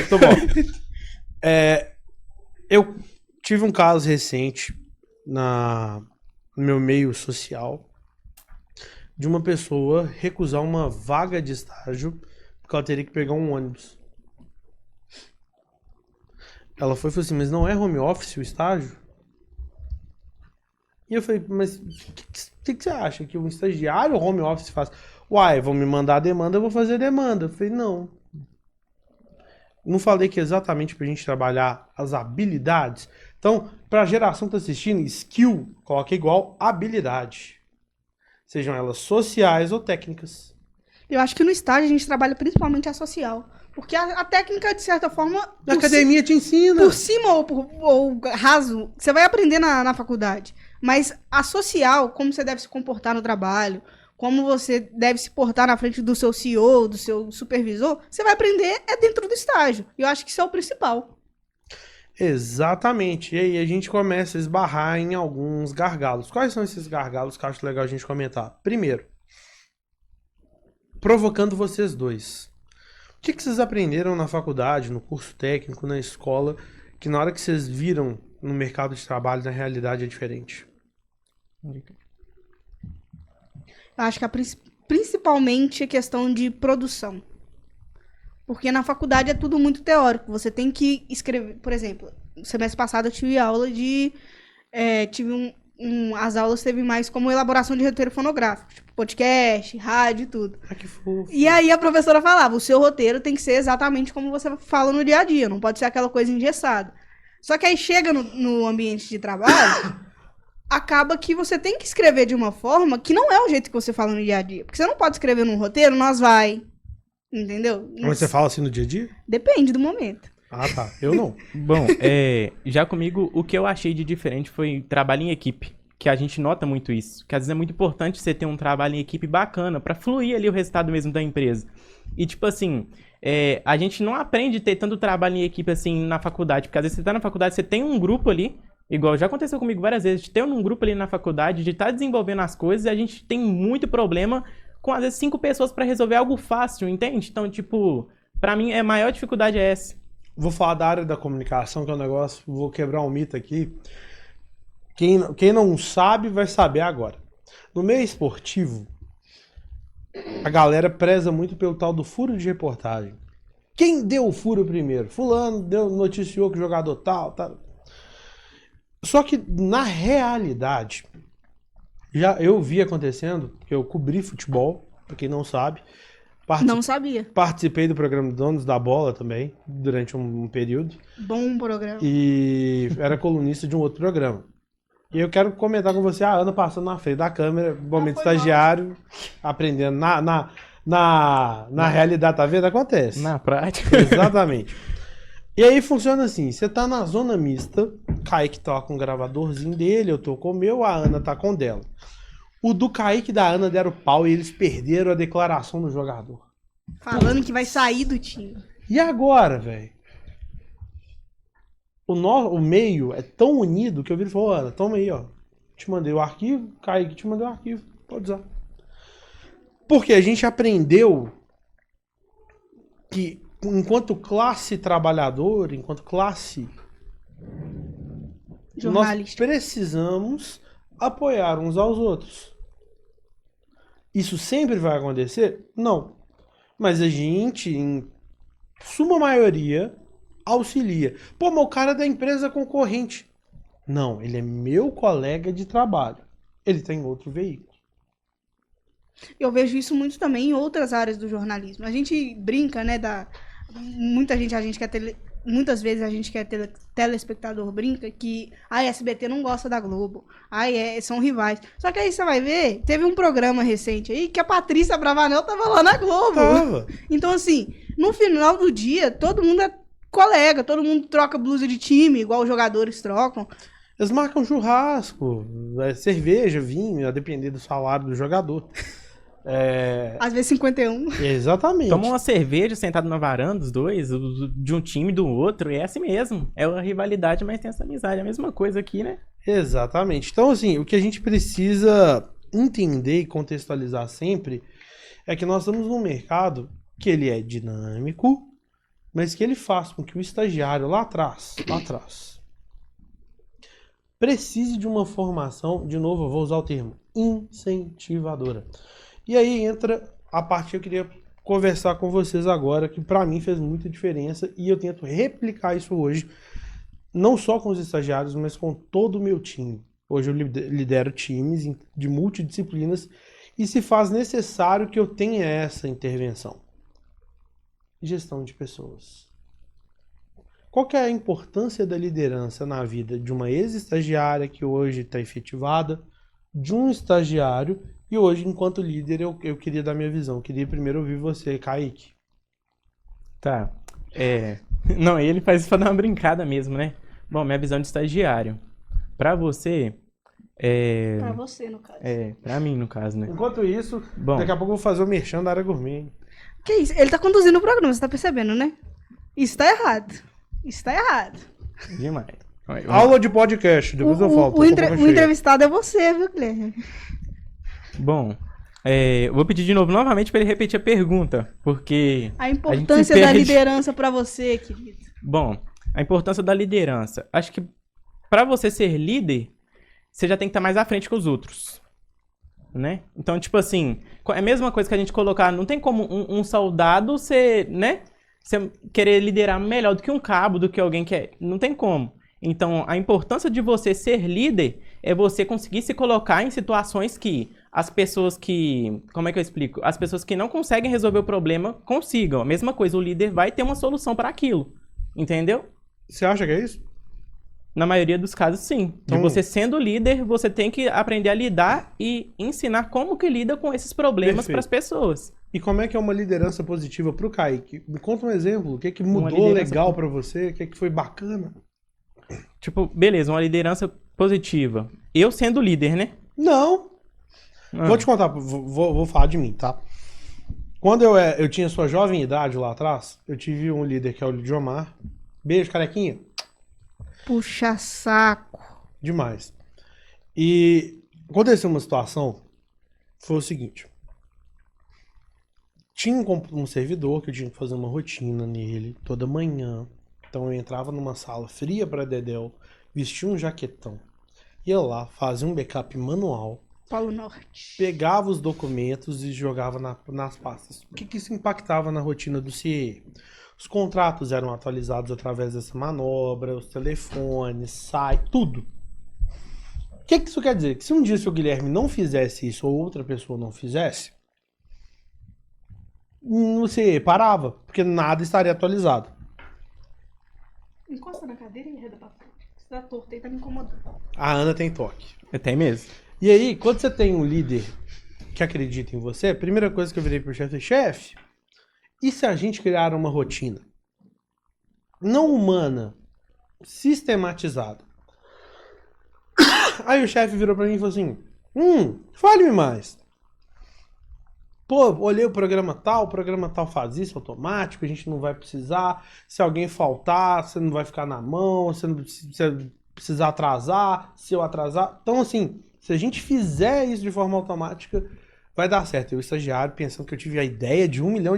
Tô bom. Eu tive um caso recente no meu meio social de uma pessoa recusar uma vaga de estágio porque ela teria que pegar um ônibus. Ela foi e falou assim, mas não é home office o estágio? E eu falei, mas o que você acha? Que um estagiário home office faz? Uai, vão me mandar a demanda, eu vou fazer a demanda. Eu falei, não. Não falei que é exatamente pra gente trabalhar as habilidades? Então, pra geração que tá assistindo, skill coloca igual habilidade. Sejam elas sociais ou técnicas. Eu acho que no estágio a gente trabalha principalmente a social. Porque a técnica, de certa forma... Na academia te ensina. Por cima ou raso, você vai aprender na faculdade. Mas a social, como você deve se comportar no trabalho, como você deve se portar na frente do seu CEO, do seu supervisor, você vai aprender dentro do estágio. E eu acho que isso é o principal. Exatamente. E aí a gente começa a esbarrar em alguns gargalos. Quais são esses gargalos que eu acho legal a gente comentar? Primeiro, provocando vocês dois. O que vocês aprenderam na faculdade, no curso técnico, na escola, que na hora que vocês viram no mercado de trabalho, na realidade é diferente? Eu acho que principalmente a questão de produção. Porque na faculdade é tudo muito teórico. Você tem que escrever... Por exemplo, no semestre passado eu tive aula de... as aulas teve mais como elaboração de roteiro fonográfico. Tipo, podcast, rádio e tudo. Ah, que fofo. E aí a professora falava, o seu roteiro tem que ser exatamente como você fala no dia a dia. Não pode ser aquela coisa engessada. Só que aí chega no ambiente de trabalho... acaba que você tem que escrever de uma forma que não é o jeito que você fala no dia a dia. Porque você não pode escrever num roteiro, nós vai. Entendeu? Mas você fala assim no dia a dia? Depende do momento. Ah, tá. Eu não. Bom, já comigo, o que eu achei de diferente foi trabalho em equipe. Que a gente nota muito isso. Que às vezes é muito importante você ter um trabalho em equipe bacana pra fluir ali o resultado mesmo da empresa. E tipo assim, a gente não aprende a ter tanto trabalho em equipe assim na faculdade. Porque às vezes você tá na faculdade, você tem um grupo ali. Igual já aconteceu comigo várias vezes, de ter um grupo ali na faculdade, de estar desenvolvendo as coisas, e a gente tem muito problema com, às vezes, 5 pessoas pra resolver algo fácil, entende? Então, tipo, pra mim, a maior dificuldade é essa. Vou falar da área da comunicação, que é um negócio, vou quebrar um mito aqui. Quem não sabe, vai saber agora. No meio esportivo, a galera preza muito pelo tal do furo de reportagem. Quem deu o furo primeiro? Fulano noticiou que o jogador tal. Só que, na realidade, já eu vi acontecendo, porque eu cobri futebol, pra quem não sabe. Não sabia. Participei do programa Donos da Bola também, durante um período. Bom programa. E era colunista de um outro programa. E eu quero comentar com você, a Ana passando na frente da câmera, momento estagiário, aprendendo na realidade, tá vendo? Acontece. Na prática. Exatamente. E aí funciona assim, você tá na zona mista, Kaique tá com o gravadorzinho dele, eu tô com o meu, a Ana tá com o dela. O do Kaique e da Ana deram pau e eles perderam a declaração do jogador. Falando que vai sair do time. E agora, velho? O meio é tão unido que eu vi e falei, Ana, toma aí, ó. Te mandei o arquivo, Kaique te mandei o arquivo, pode usar. Porque a gente aprendeu que enquanto classe trabalhadora, enquanto classe jornalista, nós precisamos apoiar uns aos outros. Isso sempre vai acontecer? Não. Mas a gente, em suma maioria, auxilia. Pô, mas o cara é da empresa concorrente. Não, ele é meu colega de trabalho. Ele tem outro veículo. Eu vejo isso muito também em outras áreas do jornalismo. A gente brinca, né, muitas vezes a gente que é telespectador brinca que a SBT não gosta da Globo. São rivais. Só que aí você vai ver, teve um programa recente aí que a Patrícia Bravanel tava lá na Globo. Tava. Então, assim, no final do dia, todo mundo é colega, todo mundo troca blusa de time, igual os jogadores trocam. Eles marcam churrasco, cerveja, vinho, a depender do salário do jogador. Às vezes 51. Exatamente. Toma uma cerveja sentado na varanda, os dois, de um time e do outro, e é assim mesmo. É uma rivalidade, mas tem essa amizade. É a mesma coisa aqui, né? Exatamente. Então, assim, o que a gente precisa entender e contextualizar sempre é que nós estamos num mercado que ele é dinâmico, mas que ele faz com que o estagiário lá atrás, precise de uma formação, de novo, eu vou usar o termo, incentivadora. E aí entra a parte que eu queria conversar com vocês agora, que pra mim fez muita diferença e eu tento replicar isso hoje não só com os estagiários, mas com todo o meu time. Hoje eu lidero times de multidisciplinas e se faz necessário que eu tenha essa intervenção. Gestão de pessoas. Qual que é a importância da liderança na vida de uma ex-estagiária que hoje está efetivada, de um estagiário, e hoje, enquanto líder, eu queria dar minha visão. Eu queria primeiro ouvir você, Kaique. Tá. Não, ele faz isso pra dar uma brincada mesmo, né? Bom, minha visão de estagiário. Pra você... Pra você, no caso. Pra mim, no caso, né? Enquanto isso, Bom, daqui a pouco eu vou fazer o merchan da área gourmet. Que isso? Ele tá conduzindo o programa, você tá percebendo, né? Isso tá errado. Isso tá errado. demais. Aula de podcast, depois eu falo. O entrevistado é você, viu, Guilherme? Bom, eu vou pedir de novo, novamente, pra ele repetir a pergunta, porque... A importância da liderança pra você, querido. Bom, a importância da liderança. Acho que pra você ser líder, você já tem que estar mais à frente que os outros, né? Então, tipo assim, é a mesma coisa que a gente colocar, não tem como um soldado ser, né? Você querer liderar melhor do que um cabo, do que alguém que é... Não tem como. Então, a importância de você ser líder é você conseguir se colocar em situações que as pessoas que... Como é que eu explico? As pessoas que não conseguem resolver o problema consigam. A mesma coisa, o líder vai ter uma solução para aquilo. Entendeu? Você acha que é isso? Na maioria dos casos, sim. Então... E você sendo líder, você tem que aprender a lidar e ensinar como que lida com esses problemas para as pessoas. E como é que é uma liderança positiva pro Kaique? Me conta um exemplo. O que mudou legal para você? O que foi bacana? Tipo, beleza, uma liderança positiva. Eu sendo líder, né? Não. Vou te contar, vou falar de mim, tá? Quando eu tinha sua jovem idade lá atrás, eu tive um líder que é o Lidiomar. Beijo, carequinha. Puxa saco. Demais. E aconteceu uma situação, foi o seguinte. Tinha um servidor que eu tinha que fazer uma rotina nele toda manhã. Então eu entrava numa sala fria para Dedéu, vestia um jaquetão, ia lá, fazia um backup manual, Polo Norte, pegava os documentos e jogava nas pastas. O que isso impactava na rotina do CIE? Os contratos eram atualizados através dessa manobra, os telefones, site, tudo. O que isso quer dizer? Que se um dia o Guilherme não fizesse isso ou outra pessoa não fizesse, você parava, porque nada estaria atualizado. Encosta na cadeira e enreda pra frente. Você tá torto aí, tá me incomodando. A Ana tem toque. Tem mesmo. E aí, quando você tem um líder que acredita em você, a primeira coisa que eu virei pro chefe é: chefe, e se a gente criar uma rotina não humana, sistematizada? Aí o chefe virou pra mim e falou assim: fale-me mais. Pô, olhei o programa tal faz isso automático, a gente não vai precisar. Se alguém faltar, você não vai ficar na mão, você não precisar atrasar, se eu atrasar. Então, assim, se a gente fizer isso de forma automática, vai dar certo. Eu, estagiário, pensando que eu tive a ideia de $1 milhão.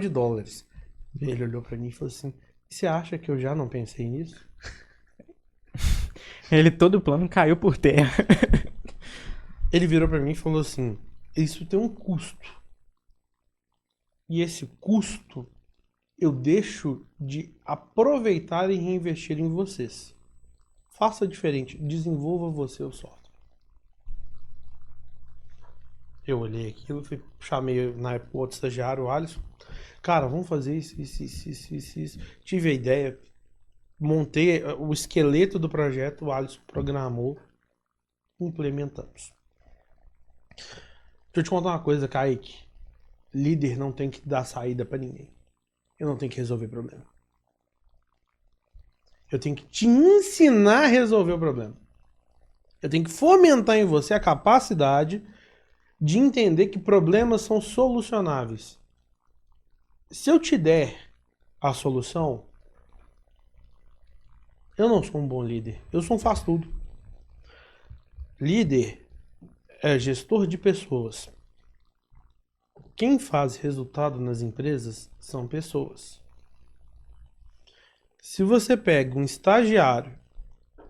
Ele olhou pra mim e falou assim: você acha que eu já não pensei nisso? Todo o plano caiu por terra. Ele virou pra mim e falou assim: isso tem um custo. E esse custo eu deixo de aproveitar e reinvestir em vocês. Faça diferente, desenvolva você o software. Eu olhei aquilo, chamei na época o outro estagiário, o Alisson. Cara, vamos fazer isso. Tive a ideia, montei o esqueleto do projeto, o Alisson programou, implementamos. Deixa eu te contar uma coisa, Kaique. Líder não tem que dar saída pra ninguém. Eu não tenho que resolver problema. Eu tenho que te ensinar a resolver o problema. Eu tenho que fomentar em você a capacidade de entender que problemas são solucionáveis. Se eu te der a solução, eu não sou um bom líder. Eu sou um faz-tudo. Líder é gestor de pessoas. Quem faz resultado nas empresas são pessoas. Se você pega um estagiário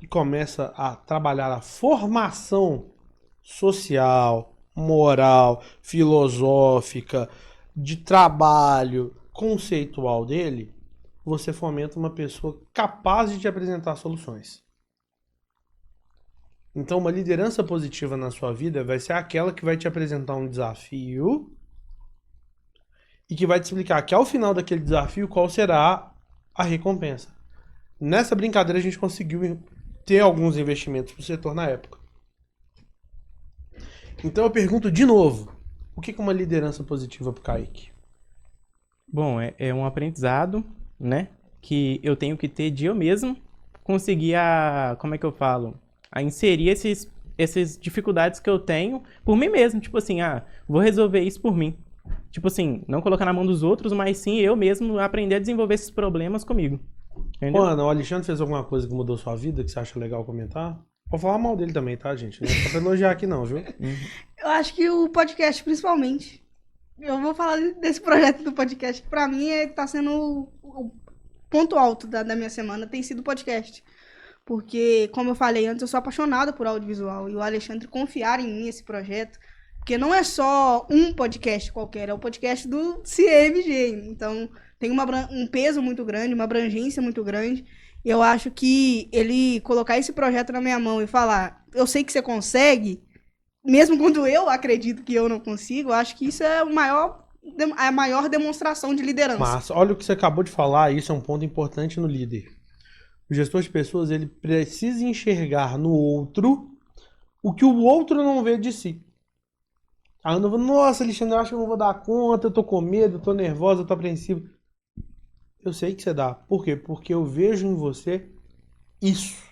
e começa a trabalhar a formação social, moral, filosófica, de trabalho, conceitual dele, você fomenta uma pessoa capaz de te apresentar soluções. Então, uma liderança positiva na sua vida vai ser aquela que vai te apresentar um desafio e que vai te explicar que ao final daquele desafio qual será a recompensa. Nessa brincadeira a gente conseguiu ter alguns investimentos pro setor na época. Então eu pergunto de novo, o que é uma liderança positiva pro Kaique? Bom, é um aprendizado, né? Que eu tenho que ter de eu mesmo conseguir como é que eu falo? A inserir essas dificuldades que eu tenho por mim mesmo. Tipo assim, vou resolver isso por mim. Tipo assim, não colocar na mão dos outros, mas sim eu mesmo aprender a desenvolver esses problemas comigo. Entendeu? Ana, o Alexandre fez alguma coisa que mudou sua vida que você acha legal comentar? Pode falar mal dele também, tá, gente? Não é só pra elogiar aqui não, viu? Eu acho que o podcast, principalmente. Eu vou falar desse projeto do podcast, que pra mim tá sendo o ponto alto da minha semana, tem sido o podcast. Porque, como eu falei antes, eu sou apaixonada por audiovisual. E o Alexandre confiar em mim esse projeto. Porque não é só um podcast qualquer, é o podcast do CMG. Então, tem um peso muito grande, uma abrangência muito grande. E eu acho que ele colocar esse projeto na minha mão e falar, eu sei que você consegue, mesmo quando eu acredito que eu não consigo, eu acho que isso é a maior demonstração de liderança. Mas olha o que você acabou de falar, isso é um ponto importante no líder. O gestor de pessoas, ele precisa enxergar no outro o que o outro não vê de si. A Ana fala, nossa, Alexandre, eu acho que eu não vou dar conta, eu tô com medo, eu tô nervosa, eu tô apreensivo. Eu sei que você dá. Por quê? Porque eu vejo em você isso.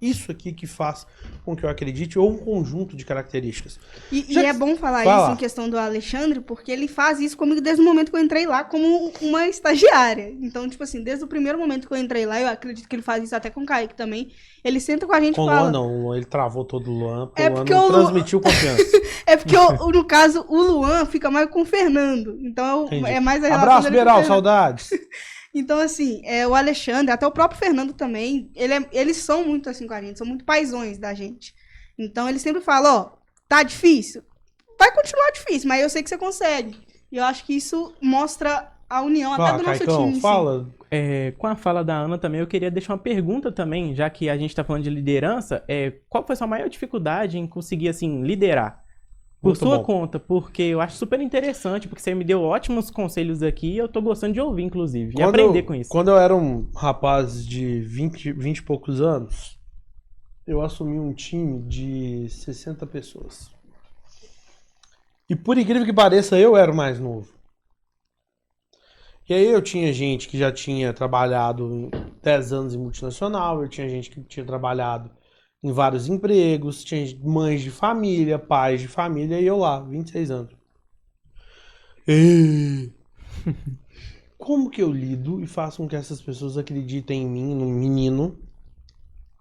Isso aqui que faz com que eu acredite, ou um conjunto de características. E é bom falar isso em questão do Alexandre, porque ele faz isso comigo desde o momento que eu entrei lá como uma estagiária. Então, tipo assim, desde o primeiro momento que eu entrei lá, eu acredito que ele faz isso até com o Kaique também. Ele senta com a gente e fala... Com o Luan não, ele travou todo o Luan, porque o Luan não transmitiu confiança. É porque, no caso, o Luan fica mais com o Fernando. Então, é mais a relação Abraço, Beral, saudades. Então, assim, o Alexandre, até o próprio Fernando também, eles são muito assim com a gente, são muito paizões da gente. Então, ele sempre fala, tá difícil? Vai continuar difícil, mas eu sei que você consegue. E eu acho que isso mostra a união até do nosso Caicão, time. Fala. Com a fala da Ana também, eu queria deixar uma pergunta também, já que a gente tá falando de liderança, qual foi a sua maior dificuldade em conseguir, assim, liderar? Por Muito sua bom. conta, porque eu acho super interessante, porque você me deu ótimos conselhos aqui e eu tô gostando de ouvir, inclusive, e aprender com isso. Quando eu era um rapaz de 20 e poucos anos, eu assumi um time de 60 pessoas. E por incrível que pareça, eu era o mais novo. E aí eu tinha gente que já tinha trabalhado 10 anos em multinacional, eu tinha gente que tinha trabalhado em vários empregos, tinha mães de família, pais de família, e eu lá, 26 anos. Como que eu lido e faço com que essas pessoas acreditem em mim, num menino,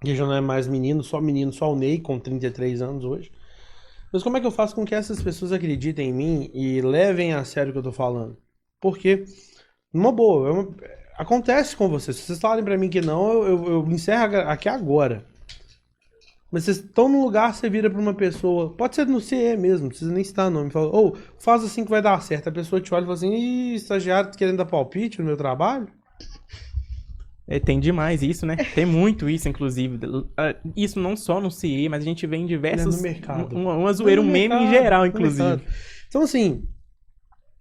que já não é mais menino, só o Ney, com 33 anos hoje. Mas como é que eu faço com que essas pessoas acreditem em mim e levem a sério o que eu tô falando? Porque, numa boa, acontece com vocês. Se vocês falarem pra mim que não, eu encerro aqui agora. Mas vocês estão num lugar, você vira pra uma pessoa, pode ser no CE mesmo, não precisa nem citar nome, fala, faz assim que vai dar certo. A pessoa te olha e fala assim, estagiário, tá querendo dar palpite no meu trabalho? Tem demais isso, né? Tem muito isso, inclusive. Isso não só no CE, mas a gente vê em diversos... No mercado. Uma zoeira, um meme em geral, inclusive. Então, assim,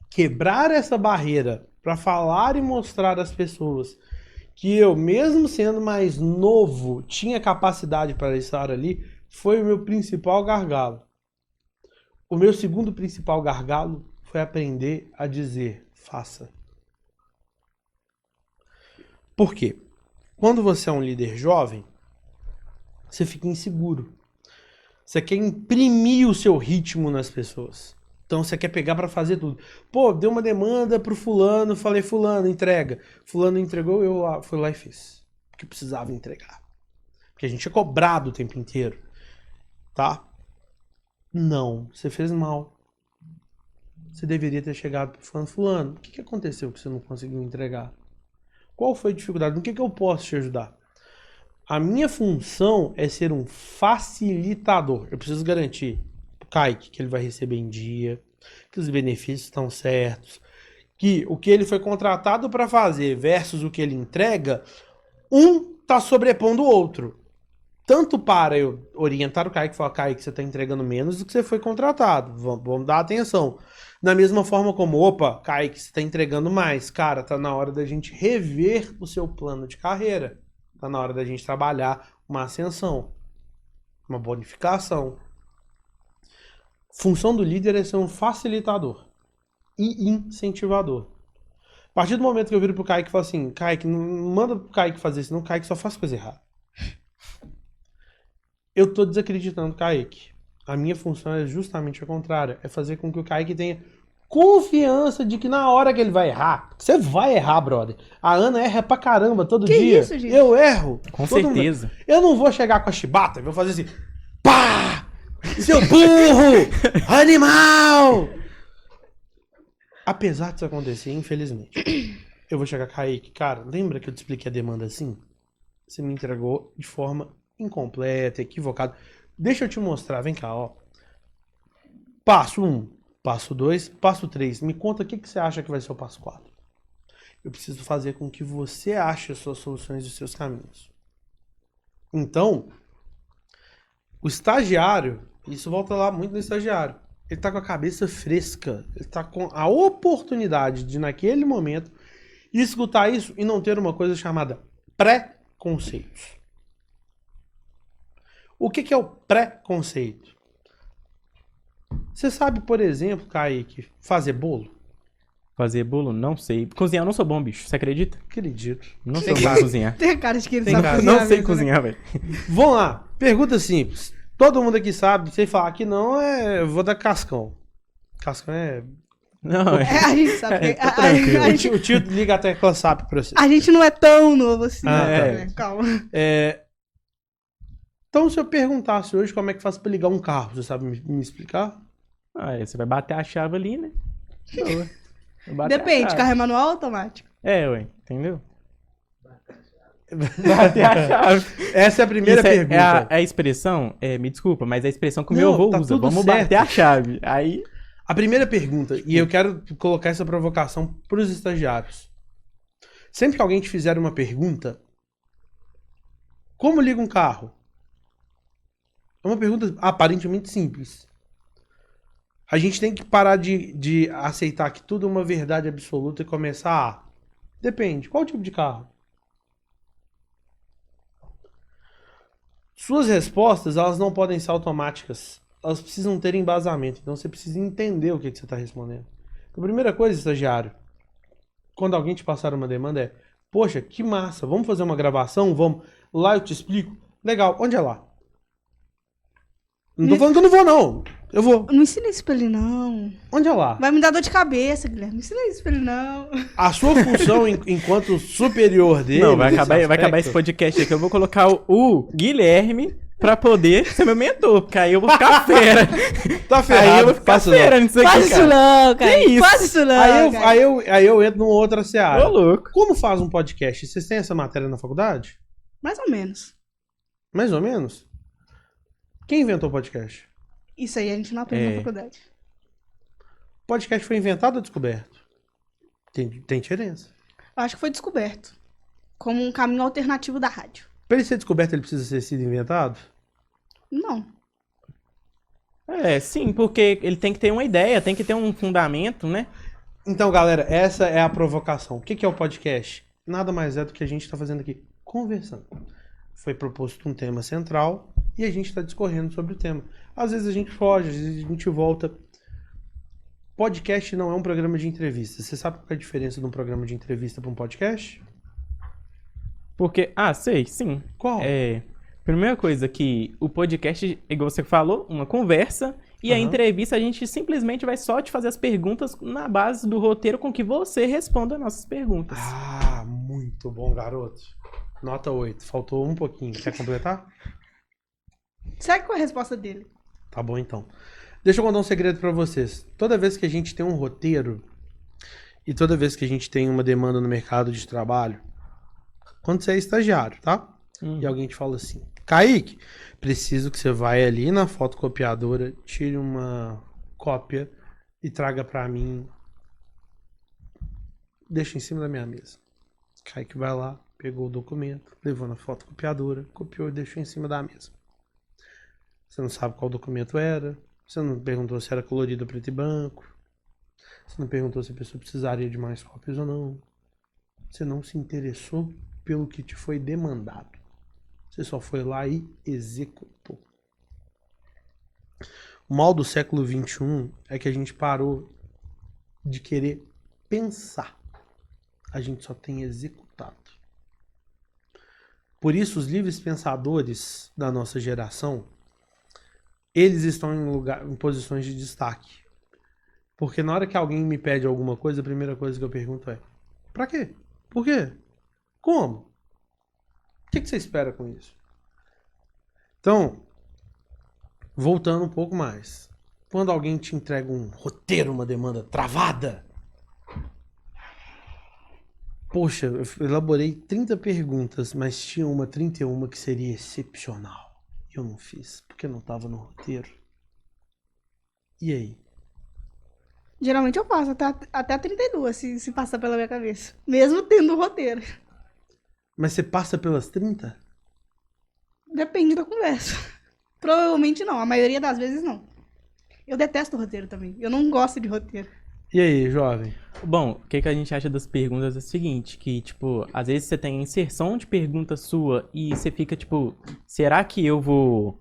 quebrar essa barreira pra falar e mostrar às pessoas que eu, mesmo sendo mais novo, tinha capacidade para estar ali, foi o meu principal gargalo. O meu segundo principal gargalo foi aprender a dizer, faça. Por quê? Quando você é um líder jovem, você fica inseguro. Você quer imprimir o seu ritmo nas pessoas. Então você quer pegar pra fazer tudo. Pô, deu uma demanda pro fulano, falei, fulano, entrega. Fulano entregou, eu fui lá e fiz. Porque precisava entregar. Porque a gente é cobrado o tempo inteiro. Tá? Não, você fez mal. Você deveria ter chegado pro fulano, o que aconteceu que você não conseguiu entregar? Qual foi a dificuldade? No que eu posso te ajudar? A minha função é ser um facilitador. Eu preciso garantir Kaique, que ele vai receber em dia, que os benefícios estão certos, que o que ele foi contratado para fazer versus o que ele entrega, um tá sobrepondo o outro. Tanto para eu orientar o Kaique e falar, Kaique, você tá entregando menos do que você foi contratado. Vamos dar atenção. Da mesma forma como, opa, Kaique, você tá entregando mais. Cara, tá na hora da gente rever o seu plano de carreira. Tá na hora da gente trabalhar uma ascensão, uma bonificação. Função do líder é ser um facilitador e incentivador. A partir do momento que eu viro pro Kaique e falo assim, Kaique, não manda pro Kaique fazer isso, senão o Kaique só faz coisa errada. Eu tô desacreditando o Kaique. A minha função é justamente a contrária. É fazer com que o Kaique tenha confiança de que na hora que ele vai errar, você vai errar, brother. A Ana erra pra caramba todo Que dia. isso, gente? Eu erro. Com Todo mundo- certeza. Eu não vou chegar com a chibata e vou fazer assim, pá! Seu burro! Animal! Apesar disso acontecer, infelizmente, eu vou chegar, Kaique, cara, lembra que eu te expliquei a demanda assim? Você me entregou de forma incompleta, equivocada. Deixa eu te mostrar, vem cá, ó. Passo 1, passo 2, passo 3. Me conta o que você acha que vai ser o passo 4. Eu preciso fazer com que você ache as suas soluções e os seus caminhos. Então, o estagiário, isso volta lá muito no estagiário, ele tá com a cabeça fresca, ele tá com a oportunidade de, naquele momento, escutar isso e não ter uma coisa chamada pré-conceitos. O que é o pré-conceito? Você sabe, por exemplo, Kaique, fazer bolo? Fazer bolo? Não sei. Cozinhar eu não sou bom, bicho. Você acredita? Acredito. Não Tem sou bom cara. em cozinhar. Tem cara de que ele Tem sabe cara. cozinhar Não sei mesmo, né? cozinhar, velho. Vamos lá. Pergunta simples. Todo mundo aqui sabe, sem falar que não, eu vou dar cascão. Cascão é... Não, É, a gente sabe. É, que- tá a tranquilo. gente- O tio liga até que ela sabe pra você. a gente não é tão novo assim. Ah, né? tá. Calma. Então, se eu perguntasse hoje como é que faz pra ligar um carro, você sabe me explicar? Você vai bater a chave ali, né? Vai bater a Depende, chave. carro é manual ou automático? Ué, entendeu? Bater a chave. Essa é a primeira Isso pergunta. é a expressão, me desculpa, mas é a expressão que o Não, meu avô tá usa. tudo Vamos certo. bater a chave. Aí, A primeira pergunta, e eu quero colocar essa provocação pros estagiários. Sempre que alguém te fizer uma pergunta, como liga um carro? É uma pergunta aparentemente simples. A gente tem que parar de aceitar que tudo é uma verdade absoluta e começar a... Depende. Qual tipo de carro? Suas respostas, elas não podem ser automáticas. Elas precisam ter embasamento. Então você precisa entender o que você está respondendo. Então, a primeira coisa, estagiário, quando alguém te passar uma demanda é: poxa, que massa, vamos fazer uma gravação? Vamos. Lá eu te explico. Legal, onde é lá? Não tô falando que eu não vou, não. Eu vou. Não ensina isso pra ele, não. Onde é lá? Vai me dar dor de cabeça, Guilherme. Não ensina isso pra ele, não. A sua função enquanto superior dele. não, vai nesse acabar esse aspecto, podcast aqui. Eu vou colocar o Guilherme pra poder ser meu mentor, porque aí eu vou ficar fera. Tá Aí ferrado. eu vou ficar faça não. fera nisso aqui, Faz isso cara. não, cara. Que isso? Faz isso não, Aí cara. aí eu entro numa outra seara. Ô, louco. Como faz um podcast? Vocês têm essa matéria na faculdade? Mais ou menos. Mais ou menos? Quem inventou o podcast? Isso aí a gente não aprende na faculdade. O podcast foi inventado ou descoberto? Tem diferença. Eu acho que foi descoberto. Como um caminho alternativo da rádio. Para ele ser descoberto, ele precisa ter sido inventado? Não. Sim, porque ele tem que ter uma ideia, tem que ter um fundamento, né? Então, galera, essa é a provocação. O que é o podcast? Nada mais é do que a gente está fazendo aqui, conversando. Foi proposto um tema central e a gente está discorrendo sobre o tema. Às vezes a gente foge, às vezes a gente volta. Podcast não é um programa de entrevista. Você sabe qual é a diferença de um programa de entrevista para um podcast? Porque, sei, sim. Qual? Primeira coisa que o podcast, igual você falou, uma conversa, e a Aham. entrevista a gente simplesmente vai só te fazer as perguntas na base do roteiro com que você responda as nossas perguntas. Ah, muito bom, garoto. Nota 8. Faltou um pouquinho. Quer completar? Segue com a resposta dele. Tá bom, então. Deixa eu contar um segredo pra vocês. Toda vez que a gente tem um roteiro e toda vez que a gente tem uma demanda no mercado de trabalho, quando você é estagiário, tá? E alguém te fala assim: Kaique, preciso que você vá ali na fotocopiadora, tire uma cópia e traga pra mim. Deixa em cima da minha mesa. Kaique vai lá, pegou o documento, levou na fotocopiadora, copiou e deixou em cima da mesa. Você não sabe qual documento era, você não perguntou se era colorido preto e branco, você não perguntou se a pessoa precisaria de mais cópias ou não. Você não se interessou pelo que te foi demandado. Você só foi lá e executou. O mal do século XXI é que a gente parou de querer pensar. A gente só tem executado. Por isso, os livres pensadores da nossa geração, eles estão em posições de destaque. Porque na hora que alguém me pede alguma coisa, a primeira coisa que eu pergunto é: pra quê? Por quê? Como? O que você espera com isso? Então, voltando um pouco mais. Quando alguém te entrega um roteiro, uma demanda travada, poxa, eu elaborei 30 perguntas, mas tinha uma 31 que seria excepcional. Eu não fiz, porque não estava no roteiro. E aí? Geralmente eu faço até 32, se passar pela minha cabeça. Mesmo tendo o roteiro. Mas você passa pelas 30? Depende da conversa. Provavelmente não, a maioria das vezes não. Eu detesto roteiro também. Eu não gosto de roteiro. E aí, jovem? Bom, o que a gente acha das perguntas é o seguinte, que, tipo, às vezes você tem inserção de pergunta sua e você fica, tipo, será que eu vou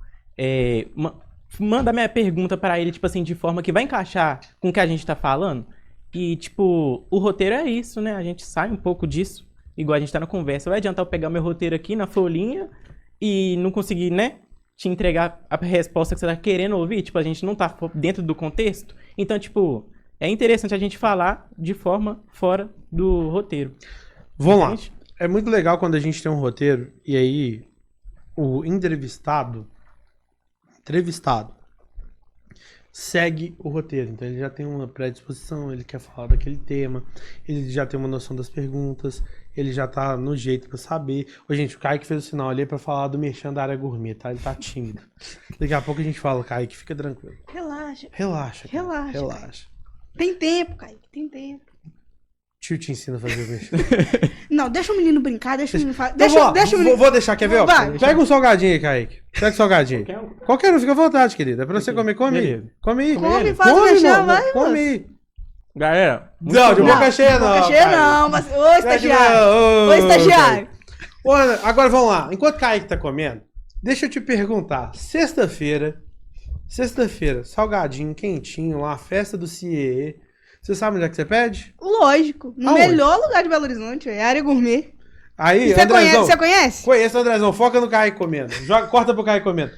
mandar minha pergunta pra ele, tipo assim, de forma que vai encaixar com o que a gente tá falando? E, tipo, o roteiro é isso, né? A gente sai um pouco disso, igual a gente tá na conversa. Vai adiantar eu pegar meu roteiro aqui na folhinha e não conseguir, né, te entregar a resposta que você tá querendo ouvir? Tipo, a gente não tá dentro do contexto. Então, tipo, é interessante a gente falar de forma fora do roteiro. Vamos lá. É muito legal quando a gente tem um roteiro e aí o entrevistado segue o roteiro. Então ele já tem uma predisposição, ele quer falar daquele tema, ele já tem uma noção das perguntas, ele já tá no jeito pra saber. Ô, gente, o Kaique fez o sinal ali pra falar do merchan da área gourmet, tá? Ele tá tímido. Daqui a pouco a gente fala, Kaique, fica tranquilo. Relaxa. Relaxa. Cara. Relaxa. Relaxa. Tem tempo, Kaique, tem tempo. Tio te ensina a fazer o merchan. Não, deixa o menino brincar, deixa o menino falar. Deixa o menino... Vou deixar, quer ver? Ó, Vai. pega um salgadinho aí, Kaique. Pega um salgadinho. Qualquer um, fica à vontade, querido. É pra você comer. Come aí. Beleza. Come aí. Come, faz o merchan, vai, Come moço. aí. Galera, Não, de boca cheia não. Boca cheia Kaique. não, mas... Ô, estagiário. Ô, Estagiário. Ô, Ana, agora vamos lá. Enquanto o Kaique tá comendo, deixa eu te perguntar. Sexta-feira, salgadinho, quentinho, lá, festa do CIE. Você sabe onde é que você pede? Lógico. No Aonde? melhor lugar de Belo Horizonte, é a área gourmet. Aí, Você Andrezão. conhece? Conheço, Andrezão. Foca no Kaique comendo. Corta pro Kaique comendo.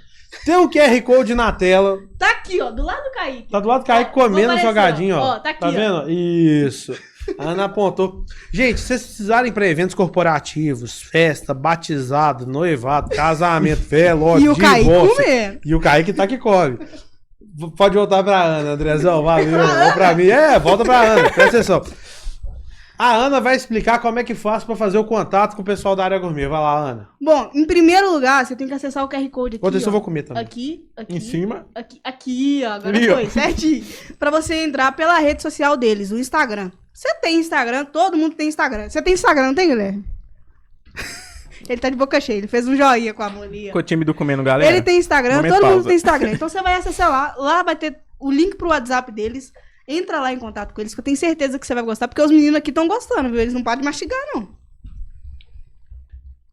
Tem um QR Code na tela. Tá aqui, ó, do lado do Kaique. Tá do lado do Kaique Ó, comendo o vou aparecer, salgadinho, ó. Ó, tá aqui, Tá ó. vendo? Isso. A Ana apontou. Gente, se vocês precisarem pra eventos corporativos, festa, batizado, noivado, casamento, velório, E o Kaique divórcio. comendo. E o Kaique tá que come. Pode voltar pra Ana, Andrezão. Valeu. Ou pra mim. Volta pra Ana. Presta atenção. A Ana vai explicar como é que faz pra fazer o contato com o pessoal da área gourmet. Vai lá, Ana. Bom, em primeiro lugar, você tem que acessar o QR Code aqui, Enquanto isso, ó. eu vou comer também. Aqui, em cima. Aqui, ó. Agora Ali, ó. foi, certinho. Pra você entrar pela rede social deles, o Instagram. Você tem Instagram, todo mundo tem Instagram. Você tem Instagram, não tem, Guilherme? Ele tá de boca cheia, ele fez um joinha com a mão ali, ó. Ficou tímido comendo, galera? Ele tem Instagram, Momento todo mundo pausa. tem Instagram. Então você vai acessar lá vai ter o link pro WhatsApp deles. Entra lá em contato com eles, que eu tenho certeza que você vai gostar, porque os meninos aqui estão gostando, viu? Eles não podem mastigar, não.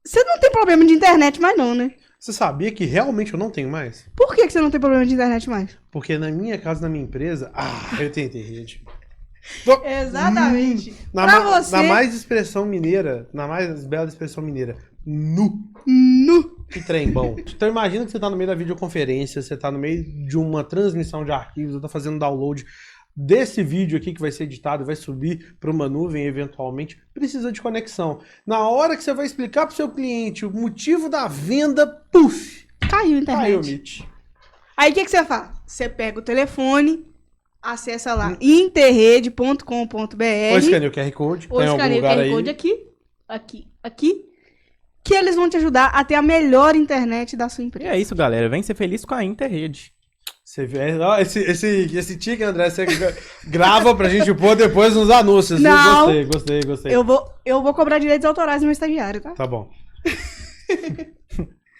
Você não tem problema de internet mais não, né? Você sabia que realmente eu não tenho mais? Por que você não tem problema de internet mais? Porque na minha casa, na minha empresa, eu tenho internet. Exatamente. Na, Pra ma- você... na mais expressão mineira, na mais bela expressão mineira, nu. Que trem bom. Então imagina que você tá no meio da videoconferência, você tá no meio de uma transmissão de arquivos, você tá fazendo download desse vídeo aqui que vai ser editado e vai subir para uma nuvem eventualmente, precisa de conexão. Na hora que você vai explicar pro seu cliente o motivo da venda, puf, Caiu a internet. caiu o Meet. Aí o que você faz? Você pega o telefone, acessa lá interrede.com.br Ou escaneia o QR Code, ou tem algum escaneia o lugar QR aí. Code aqui, que eles vão te ajudar a ter a melhor internet da sua E empresa. é isso, galera. Vem ser feliz com a Interrede. Você vê, ó, esse tique, André, você grava pra gente pôr depois nos anúncios. viu? Não. Gostei. Eu vou cobrar direitos autorais do meu estagiário, tá? Tá bom.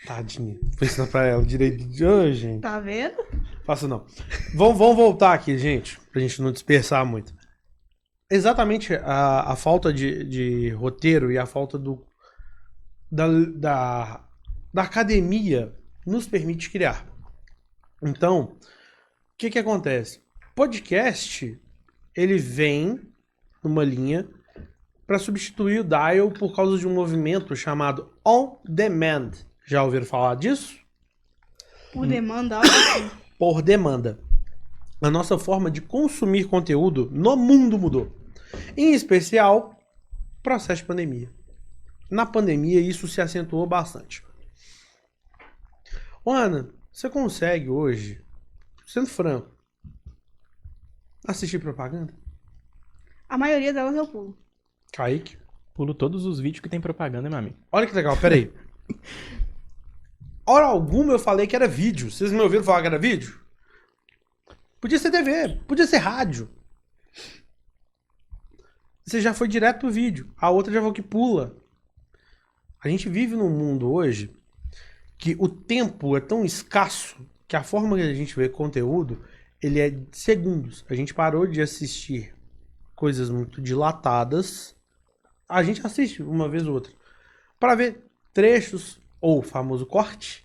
Tadinha. Vou ensinar pra ela direito de hoje, gente. Tá vendo? Faço não. Vamos voltar aqui, gente, pra gente não dispersar muito. Exatamente a falta de roteiro e a falta da academia nos permite criar. Então, o que acontece? Podcast, ele vem numa linha para substituir o dial por causa de um movimento chamado On Demand. Já ouviram falar disso? Por demanda, Por demanda. A nossa forma de consumir conteúdo no mundo mudou. Em especial, processo de pandemia. Na pandemia, isso se acentuou bastante. Ô, Ana, você consegue hoje, sendo franco, assistir propaganda? a maioria delas eu pulo. Kaique? Pulo todos os vídeos que tem propaganda, meu amigo. Olha que legal, peraí. Hora alguma eu falei que era vídeo. Vocês me ouviram falar que era vídeo? Podia ser TV, podia ser rádio. Você já foi direto pro vídeo. A outra já falou que pula. A gente vive num mundo hoje que o tempo é tão escasso que a forma que a gente vê conteúdo, ele é de segundos. A gente parou de assistir coisas muito dilatadas. A gente assiste uma vez ou outra para ver trechos ou o famoso corte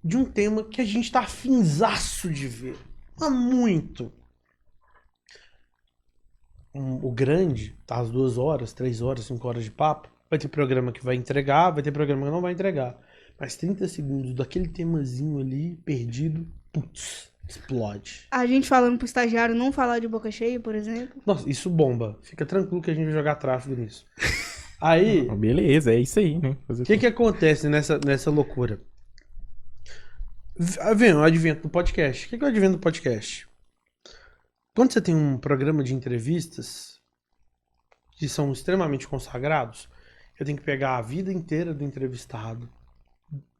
de um tema que a gente tá afinzaço de ver. Há muito. O grande, tá às 2 horas, 3 horas, 5 horas de papo. Vai ter programa que vai entregar, vai ter programa que não vai entregar. Mas 30 segundos daquele temazinho ali, perdido, putz, explode. A gente falando pro estagiário não falar de boca cheia, por exemplo. Nossa, isso bomba. Fica tranquilo que a gente vai jogar tráfego nisso. Aí, Beleza, é isso aí, né? o que acontece nessa loucura? Vem o advento do podcast. O que é o advento do podcast? Quando você tem um programa de entrevistas que são extremamente consagrados, eu tenho que pegar a vida inteira do entrevistado,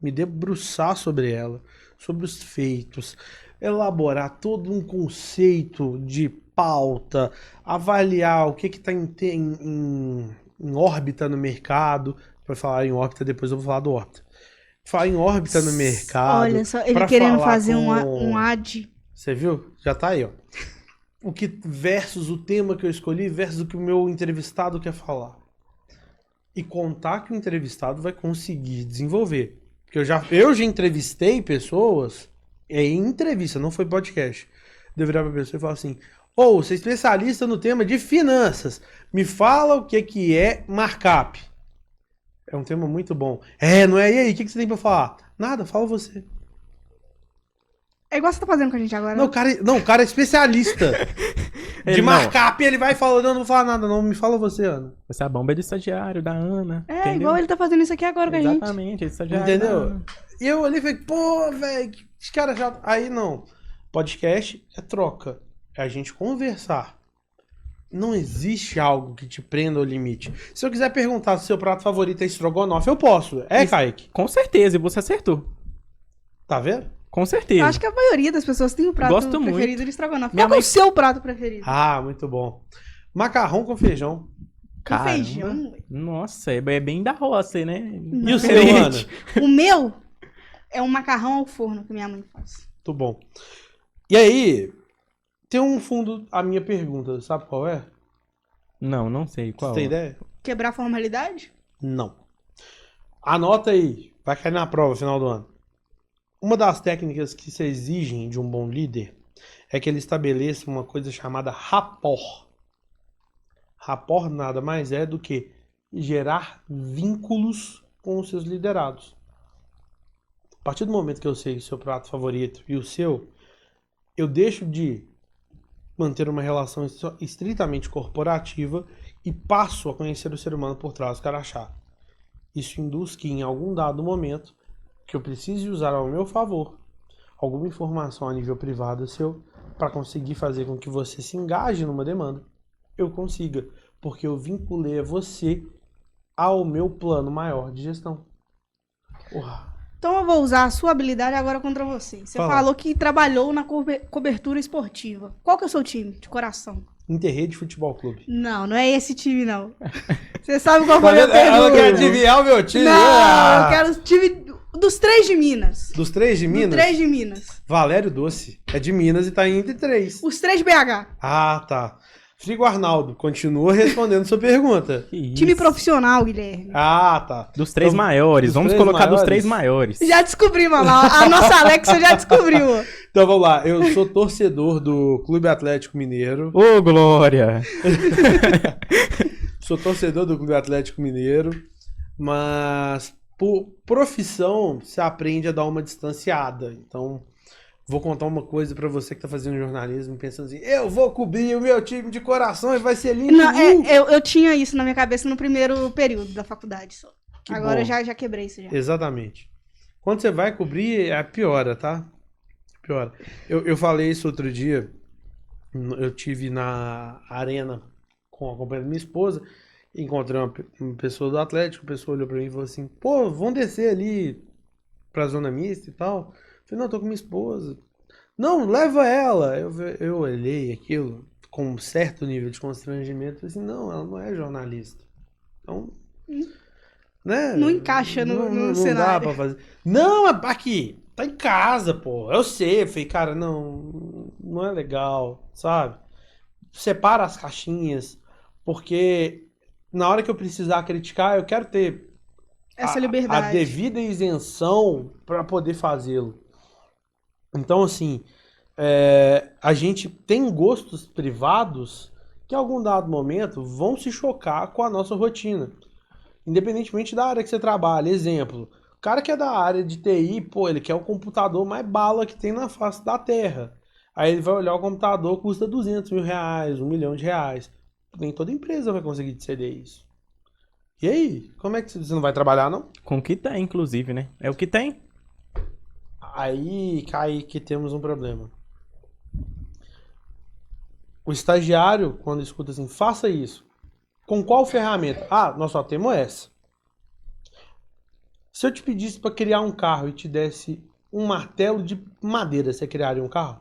me debruçar sobre ela, sobre os feitos, elaborar todo um conceito de pauta, avaliar o que está em órbita no mercado. Para falar em órbita, depois eu vou falar do órbita. Falar em órbita no mercado. Olha só, ele pra querendo falar fazer com- um ad. Você viu? Já tá aí, ó. O que versus o tema que eu escolhi versus o que o meu entrevistado quer falar. E contar que o entrevistado vai conseguir desenvolver. Porque eu já entrevistei pessoas em entrevista, não foi podcast. Eu virar pra pessoa e falar assim: ô, você é especialista no tema de finanças. Me fala o que é markup. É um tema muito bom. Não é? E aí, o que você tem pra falar? Nada, fala você. É igual você tá fazendo com a gente agora. Não, o cara é especialista. De Não. markup, ele vai falando, eu não vou falar nada, não. Me fala você, Ana. Essa bomba é de estagiário, da Ana. É, entendeu? igual ele tá fazendo isso aqui agora com a gente. Exatamente, é de estagiário. da Entendeu? Ana. E eu ali falei, pô, velho, que cara chato. Aí não. Podcast é troca. É a gente conversar. Não existe algo que te prenda ao limite. Se eu quiser perguntar se seu prato favorito é estrogonofe, eu posso. É, Kaique? Com certeza, e você acertou. Tá vendo? Com certeza. Eu acho que a maioria das pessoas tem o prato Gosto preferido muito. de estrogonofe. Minha Qual que é mãe- o seu prato preferido? Ah, muito bom. Macarrão com feijão. Com Caramba. feijão. Ué. Nossa, é bem da roça, né? E o seu, Ana? Diferente. O meu é um macarrão ao forno que minha mãe faz. Muito bom. E aí, tem um fundo a minha pergunta, sabe qual é? Não sei qual. Você tem ideia? Quebrar a formalidade? Não. Anota aí, vai cair na prova no final do ano. Uma das técnicas que se exigem de um bom líder é que ele estabeleça uma coisa chamada rapport. Rapport nada mais é do que gerar vínculos com os seus liderados. A partir do momento que eu sei o seu prato favorito e o seu, eu deixo de manter uma relação estritamente corporativa e passo a conhecer o ser humano por trás do crachá. Isso induz que, em algum dado momento, que eu precise usar ao meu favor alguma informação a nível privado seu para conseguir fazer com que você se engaje numa demanda, eu consiga, porque eu vinculei você ao meu plano maior de gestão. Porra. Então eu vou usar a sua habilidade agora contra você. Você Fala. falou que trabalhou na cobertura esportiva. Qual que é o seu time, de coração? Interrede Futebol Clube. Não, não é esse time, não. Você sabe qual Tá foi a vendo? Ela quer pergunta? adivinhar o meu time. Não, Ah! eu quero o time dos 3 de Minas. Dos 3 de Minas? Dos 3 de Minas. Valério Doce. É de Minas e tá entre 3. Os 3 de BH. Ah, tá. Frigo Arnaldo, continua respondendo sua pergunta. Que isso. Time profissional, Guilherme. Ah, tá. Dos 3 Então, maiores. dos Vamos três colocar dos maiores? 3 maiores. Já descobrimos lá. A nossa Alexa já descobriu. Então vamos lá. Eu sou torcedor do Clube Atlético Mineiro. Ô, Glória! Sou torcedor do Clube Atlético Mineiro. Mas por profissão se aprende a dar uma distanciada. Então vou contar uma coisa pra você que tá fazendo jornalismo, pensando assim, eu vou cobrir o meu time de coração e vai ser lindo. Não, eu tinha isso na minha cabeça no primeiro período da faculdade só. Que Agora bom. já quebrei isso já. Exatamente. Quando você vai cobrir, piora, tá? Piora. Eu falei isso outro dia. Eu tive na arena acompanhando minha esposa. Encontrei uma pessoa do Atlético. A pessoa olhou pra mim e falou assim: pô, vamos descer ali pra zona mista e tal. Eu falei: não, tô com minha esposa. Não, leva ela. Eu olhei aquilo com um certo nível de constrangimento. Falei assim: não, ela não é jornalista. Então. Né? Não encaixa no Não cenário. dá pra fazer. Não, aqui, tá em casa, pô. Eu sei. Eu falei, cara, não é legal, sabe? Separa as caixinhas, porque na hora que eu precisar criticar, eu quero ter Essa a liberdade. devida isenção pra poder fazê-lo. Então, assim, a gente tem gostos privados que em algum dado momento vão se chocar com a nossa rotina. Independentemente da área que você trabalha. Exemplo, o cara que é da área de TI, pô, ele quer o computador mais bala que tem na face da Terra. Aí ele vai olhar o computador, custa 200 mil reais, 1 milhão de reais. Nem toda empresa vai conseguir te ceder isso. E aí? Como é que você não vai trabalhar, não? Com o que tem, inclusive, né? É o que tem. Aí cai que temos um problema. O estagiário, quando escuta assim, faça isso. Com qual ferramenta? Ah, nós só temos essa. Se eu te pedisse para criar um carro e te desse um martelo de madeira, você criaria um carro?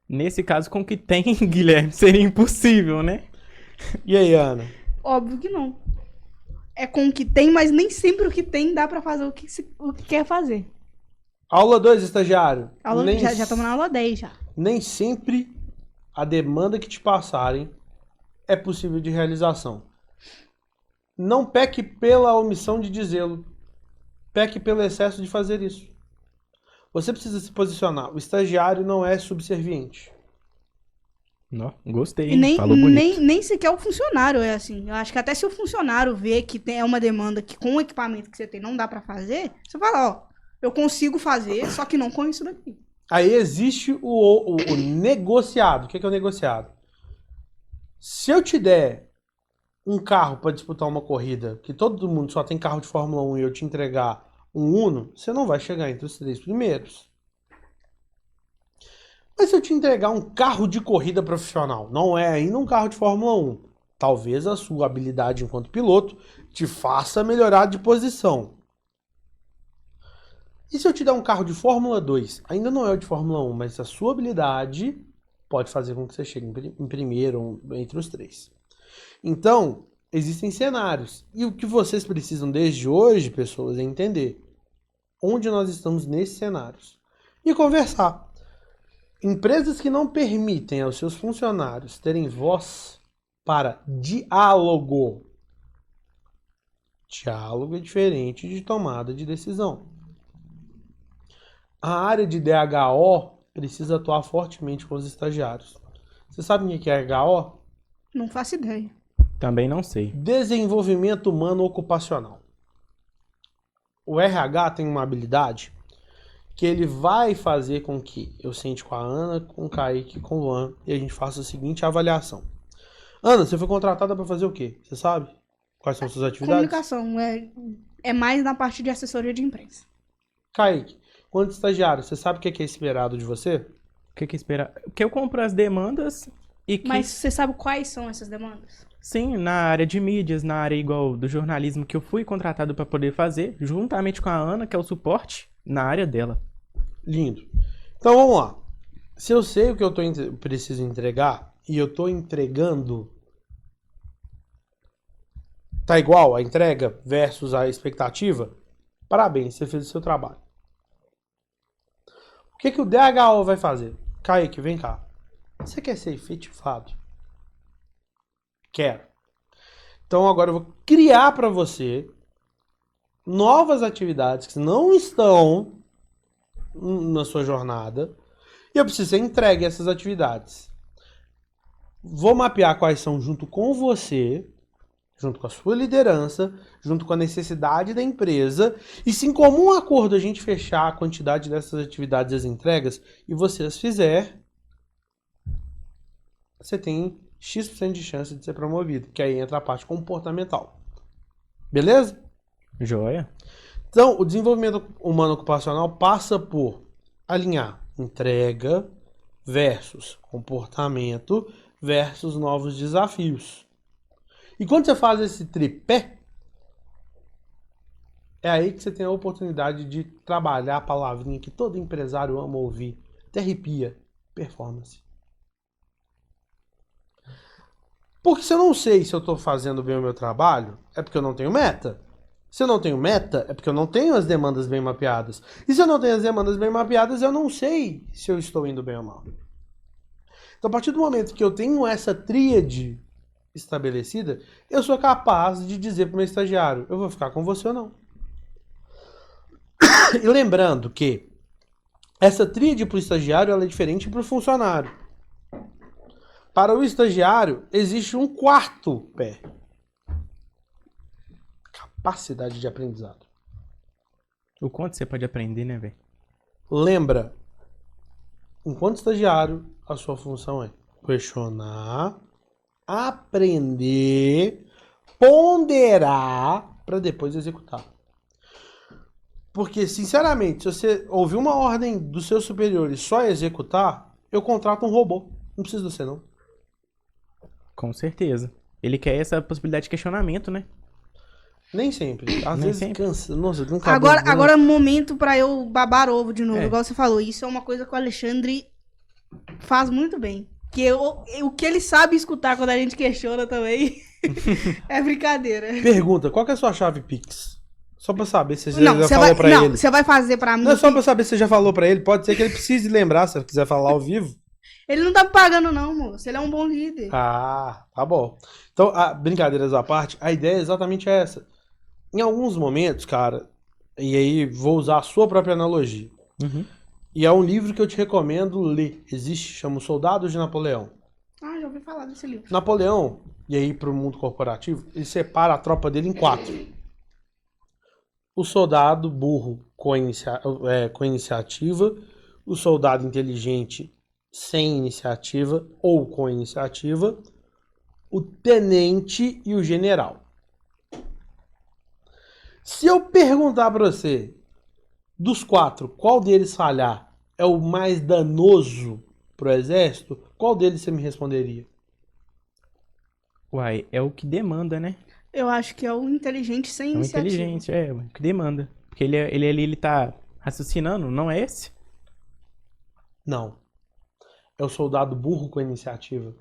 Nesse caso, com o que tem, Guilherme, seria impossível, né? E aí, Ana? Óbvio que não. É com o que tem, mas nem sempre o que tem dá pra fazer o que quer fazer. Aula 2, estagiário. Já estamos na aula 10 já. Nem sempre a demanda que te passarem é possível de realização. Não peque pela omissão de dizê-lo. Peque pelo excesso de fazer isso. Você precisa se posicionar. O estagiário não é subserviente. Não, gostei, E hein? Falou bonito. nem sequer o funcionário é assim. Eu acho que até se o funcionário vê que é uma demanda que com o equipamento que você tem não dá pra fazer, você fala, ó, eu consigo fazer, só que não com isso daqui. Aí existe o negociado. O que é o negociado? Se eu te der um carro para disputar uma corrida, que todo mundo só tem carro de Fórmula 1 e eu te entregar um Uno, você não vai chegar entre os 3 primeiros. Mas se eu te entregar um carro de corrida profissional, não é ainda um carro de Fórmula 1, talvez a sua habilidade enquanto piloto te faça melhorar de posição. E se eu te der um carro de Fórmula 2, ainda não é o de Fórmula 1, mas a sua habilidade pode fazer com que você chegue em primeiro ou entre os 3. Então, existem cenários. E o que vocês precisam desde hoje, pessoas, é entender onde nós estamos nesses cenários. E conversar. Empresas que não permitem aos seus funcionários terem voz para diálogo. Diálogo é diferente de tomada de decisão. A área de DHO precisa atuar fortemente com os estagiários. Você sabe o que é DHO? Não faço ideia. Também não sei. Desenvolvimento humano ocupacional. O RH tem uma habilidade que ele vai fazer com que eu sente com a Ana, com o Kaique, com o Luan, e a gente faça a seguinte avaliação. Ana, você foi contratada para fazer o quê? Você sabe? Quais são suas atividades? Comunicação é mais na parte de assessoria de imprensa. Kaique, quanto estagiário, você sabe o que é esperado de você? O que espera? Que eu compro as demandas e que... Mas você sabe quais são essas demandas? Sim, na área de mídias, na área igual do jornalismo que eu fui contratado para poder fazer, juntamente com a Ana, que é o suporte, na área dela. Lindo. Então vamos lá. Se eu sei o que eu preciso entregar e eu tô entregando, tá igual a entrega versus a expectativa, parabéns, você fez o seu trabalho. O que que o DHO vai fazer? Kaique, vem cá. Você quer ser efetivado? Quero. Então agora eu vou criar para você novas atividades que não estão na sua jornada e eu preciso que você entregue essas atividades. Vou mapear quais são junto com você, junto com a sua liderança, junto com a necessidade da empresa, e se em comum acordo a gente fechar a quantidade dessas atividades e as entregas, e você as fizer, você tem X% de chance de ser promovido, que aí entra a parte comportamental. Beleza? Joia. Então, o desenvolvimento humano ocupacional passa por alinhar entrega versus comportamento versus novos desafios. E quando você faz esse tripé, é aí que você tem a oportunidade de trabalhar a palavrinha que todo empresário ama ouvir, até arrepia, performance. Porque se eu não sei se eu estou fazendo bem o meu trabalho, é porque eu não tenho meta. Se eu não tenho meta, é porque eu não tenho as demandas bem mapeadas. E se eu não tenho as demandas bem mapeadas, eu não sei se eu estou indo bem ou mal. Então, a partir do momento que eu tenho essa tríade estabelecida, eu sou capaz de dizer para o meu estagiário, eu vou ficar com você ou não. E lembrando que essa tríade para o estagiário ela é diferente para o funcionário. Para o estagiário, existe um quarto pé. Capacidade de aprendizado. O quanto você pode aprender, né, velho? Lembra, enquanto estagiário, a sua função é questionar, aprender, ponderar, para depois executar. Porque, sinceramente, se você ouvir uma ordem dos seus superiores só executar, eu contrato um robô. Não precisa de você, não. Com certeza. Ele quer essa possibilidade de questionamento, né? Nem sempre. Às Nem vezes sempre. cansa. Nossa, nunca. Agora é momento pra eu babar ovo de novo, É. igual você falou. Isso é uma coisa que o Alexandre faz muito bem. Que o que ele sabe escutar quando a gente questiona também é brincadeira. Pergunta, qual que é a sua chave Pix? Só pra saber se você Não, já você falou vai, pra não, ele. você vai fazer pra mim. Não é só pra saber se você já falou pra ele. Pode ser que ele precise lembrar, se ele quiser falar ao vivo. Ele não tá me pagando, não, moço. Ele é um bom líder. Ah, tá bom. Então, brincadeiras à parte, a ideia é exatamente essa. Em alguns momentos, cara, e aí vou usar a sua própria analogia. Uhum. E é um livro que eu te recomendo ler. Existe, chama Os Soldados de Napoleão. Ah, já ouvi falar desse livro. Napoleão, e aí pro mundo corporativo, ele separa a tropa dele em 4. O soldado burro com iniciativa, o soldado inteligente sem iniciativa ou com iniciativa, o tenente e o general. Se eu perguntar para você, dos 4, qual deles falhar é o mais danoso pro exército, qual deles você me responderia? Uai, é o que demanda, né? Eu acho que é o inteligente sem É o iniciativa. inteligente, é o que demanda. Porque ele tá raciocinando, não é esse? Não. É o soldado burro com iniciativa.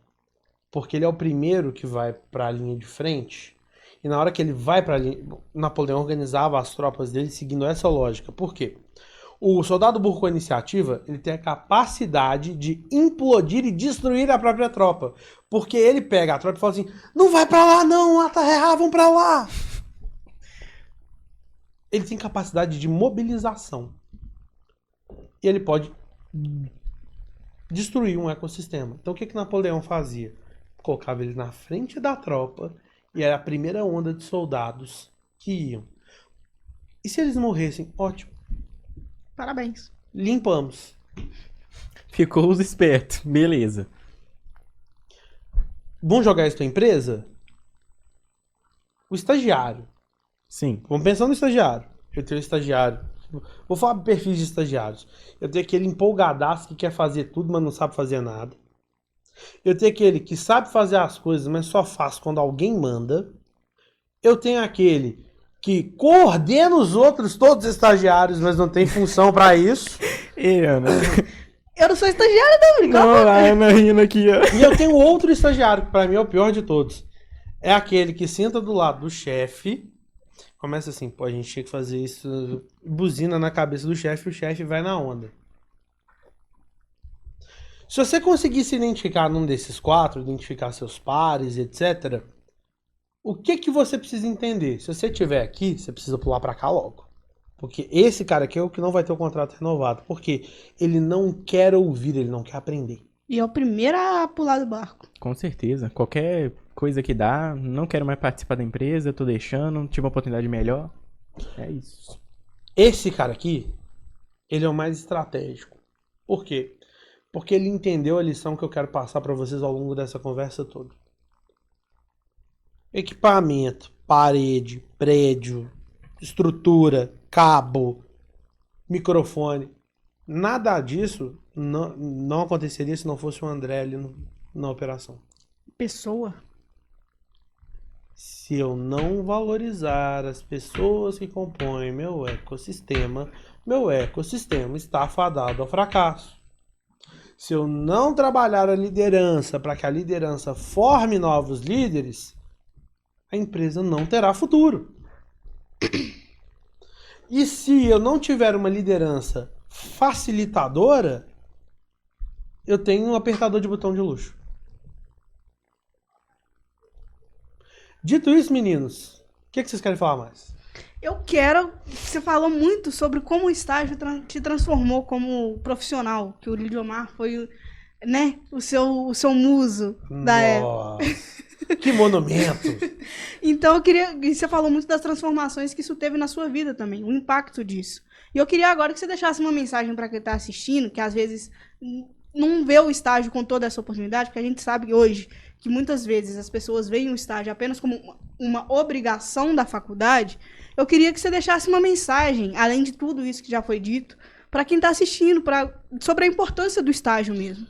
Porque ele é o primeiro que vai para a linha de frente. E na hora que ele vai para a linha... Napoleão organizava as tropas dele seguindo essa lógica. Por quê? O soldado burro com iniciativa, ele tem a capacidade de implodir e destruir a própria tropa. Porque ele pega a tropa e fala assim, não vai para lá não, vão para lá. Ele tem capacidade de mobilização. E ele pode destruir um ecossistema. Então o que Napoleão fazia? Colocava ele na frente da tropa e era a primeira onda de soldados que iam. E se eles morressem? Ótimo. Parabéns. Limpamos. Ficou os espertos, beleza. Vamos jogar isso na empresa? O estagiário. Sim. Vamos pensar no estagiário. Eu tenho um estagiário. Vou falar de perfis de estagiários. Eu tenho aquele empolgadaço que quer fazer tudo, mas não sabe fazer nada. Eu tenho aquele que sabe fazer as coisas, mas só faz quando alguém manda. Eu tenho aquele que coordena os outros, todos os estagiários, mas não tem função pra isso. E, Ana? Eu não sou estagiária, não, Nico. Não, a Ana rindo aqui, ó. E eu tenho outro estagiário, que pra mim é o pior de todos. É aquele que senta do lado do chefe, começa assim, pô, a gente tinha que fazer isso, buzina na cabeça do chefe, o chefe vai na onda. Se você conseguir se identificar num desses quatro, identificar seus pares, etc., o que você precisa entender? Se você estiver aqui, você precisa pular pra cá logo. Porque esse cara aqui é o que não vai ter o contrato renovado. Porque ele não quer ouvir, ele não quer aprender. E é o primeiro a pular do barco. Com certeza. Qualquer coisa que dá, não quero mais participar da empresa, tô deixando, tive uma oportunidade melhor. É isso. Esse cara aqui, ele é o mais estratégico. Por quê? Porque ele entendeu a lição que eu quero passar pra vocês ao longo dessa conversa toda. Equipamento, parede, prédio, estrutura, cabo, microfone. Nada disso não aconteceria se não fosse o André ali na operação. Pessoa. Se eu não valorizar as pessoas que compõem meu ecossistema está fadado ao fracasso. Se eu não trabalhar a liderança para que a liderança forme novos líderes, a empresa não terá futuro. E se eu não tiver uma liderança facilitadora, eu tenho um apertador de botão de luxo. Dito isso, meninos, o que vocês querem falar mais? Eu quero... Você falou muito sobre como o estágio te transformou como profissional, que o Lidiomar foi, né, o seu muso da época. Que monumento! Então eu queria... E você falou muito das transformações que isso teve na sua vida também, o impacto disso. E eu queria agora que você deixasse uma mensagem para quem está assistindo, que às vezes não vê o estágio com toda essa oportunidade, porque a gente sabe hoje que muitas vezes as pessoas veem o estágio apenas como uma obrigação da faculdade. Eu queria que você deixasse uma mensagem, além de tudo isso que já foi dito, para quem está assistindo, sobre a importância do estágio mesmo.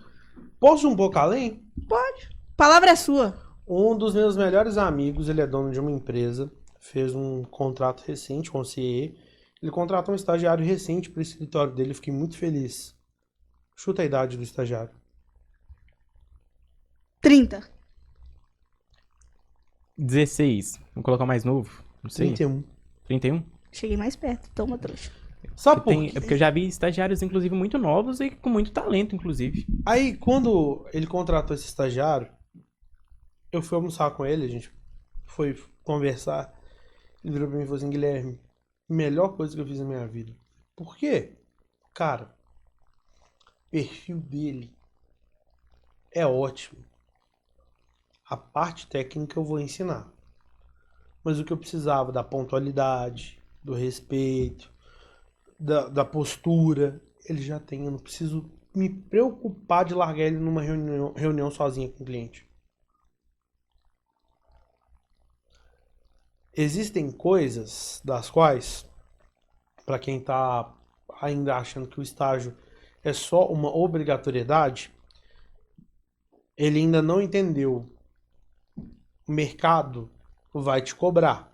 Posso ir um pouco além? Pode. A palavra é sua. Um dos meus melhores amigos, ele é dono de uma empresa, fez um contrato recente com o CIE. Ele contratou um estagiário recente para o escritório dele, fiquei muito feliz. Chuta a idade do estagiário. 30. 16. Vou colocar mais novo. Não sei. 31. 31? Cheguei mais perto. Toma, trouxa. Sabe por quê? É porque eu já vi estagiários, inclusive, muito novos e com muito talento, inclusive. Aí, quando ele contratou esse estagiário, eu fui almoçar com ele, a gente foi conversar. Ele virou pra mim e falou assim: Guilherme, melhor coisa que eu fiz na minha vida. Por quê? Cara, o perfil dele é ótimo. A parte técnica eu vou ensinar. Mas o que eu precisava da pontualidade, do respeito, da postura, ele já tem. Eu não preciso me preocupar de largar ele numa reunião sozinha com o cliente. Existem coisas das quais, para quem está ainda achando que o estágio é só uma obrigatoriedade, ele ainda não entendeu. O mercado vai te cobrar.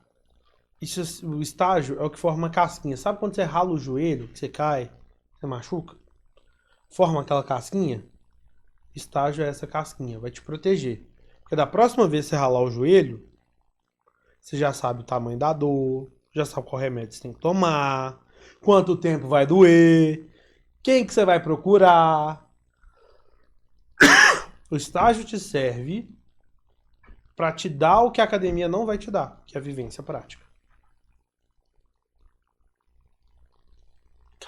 Isso, o estágio é o que forma a casquinha. Sabe quando você rala o joelho, que você cai, você machuca? Forma aquela casquinha? Estágio é essa casquinha, vai te proteger. Porque da próxima vez que você ralar o joelho, você já sabe o tamanho da dor, já sabe qual remédio você tem que tomar, quanto tempo vai doer, quem que você vai procurar. O estágio te serve para te dar o que a academia não vai te dar, que é a vivência prática.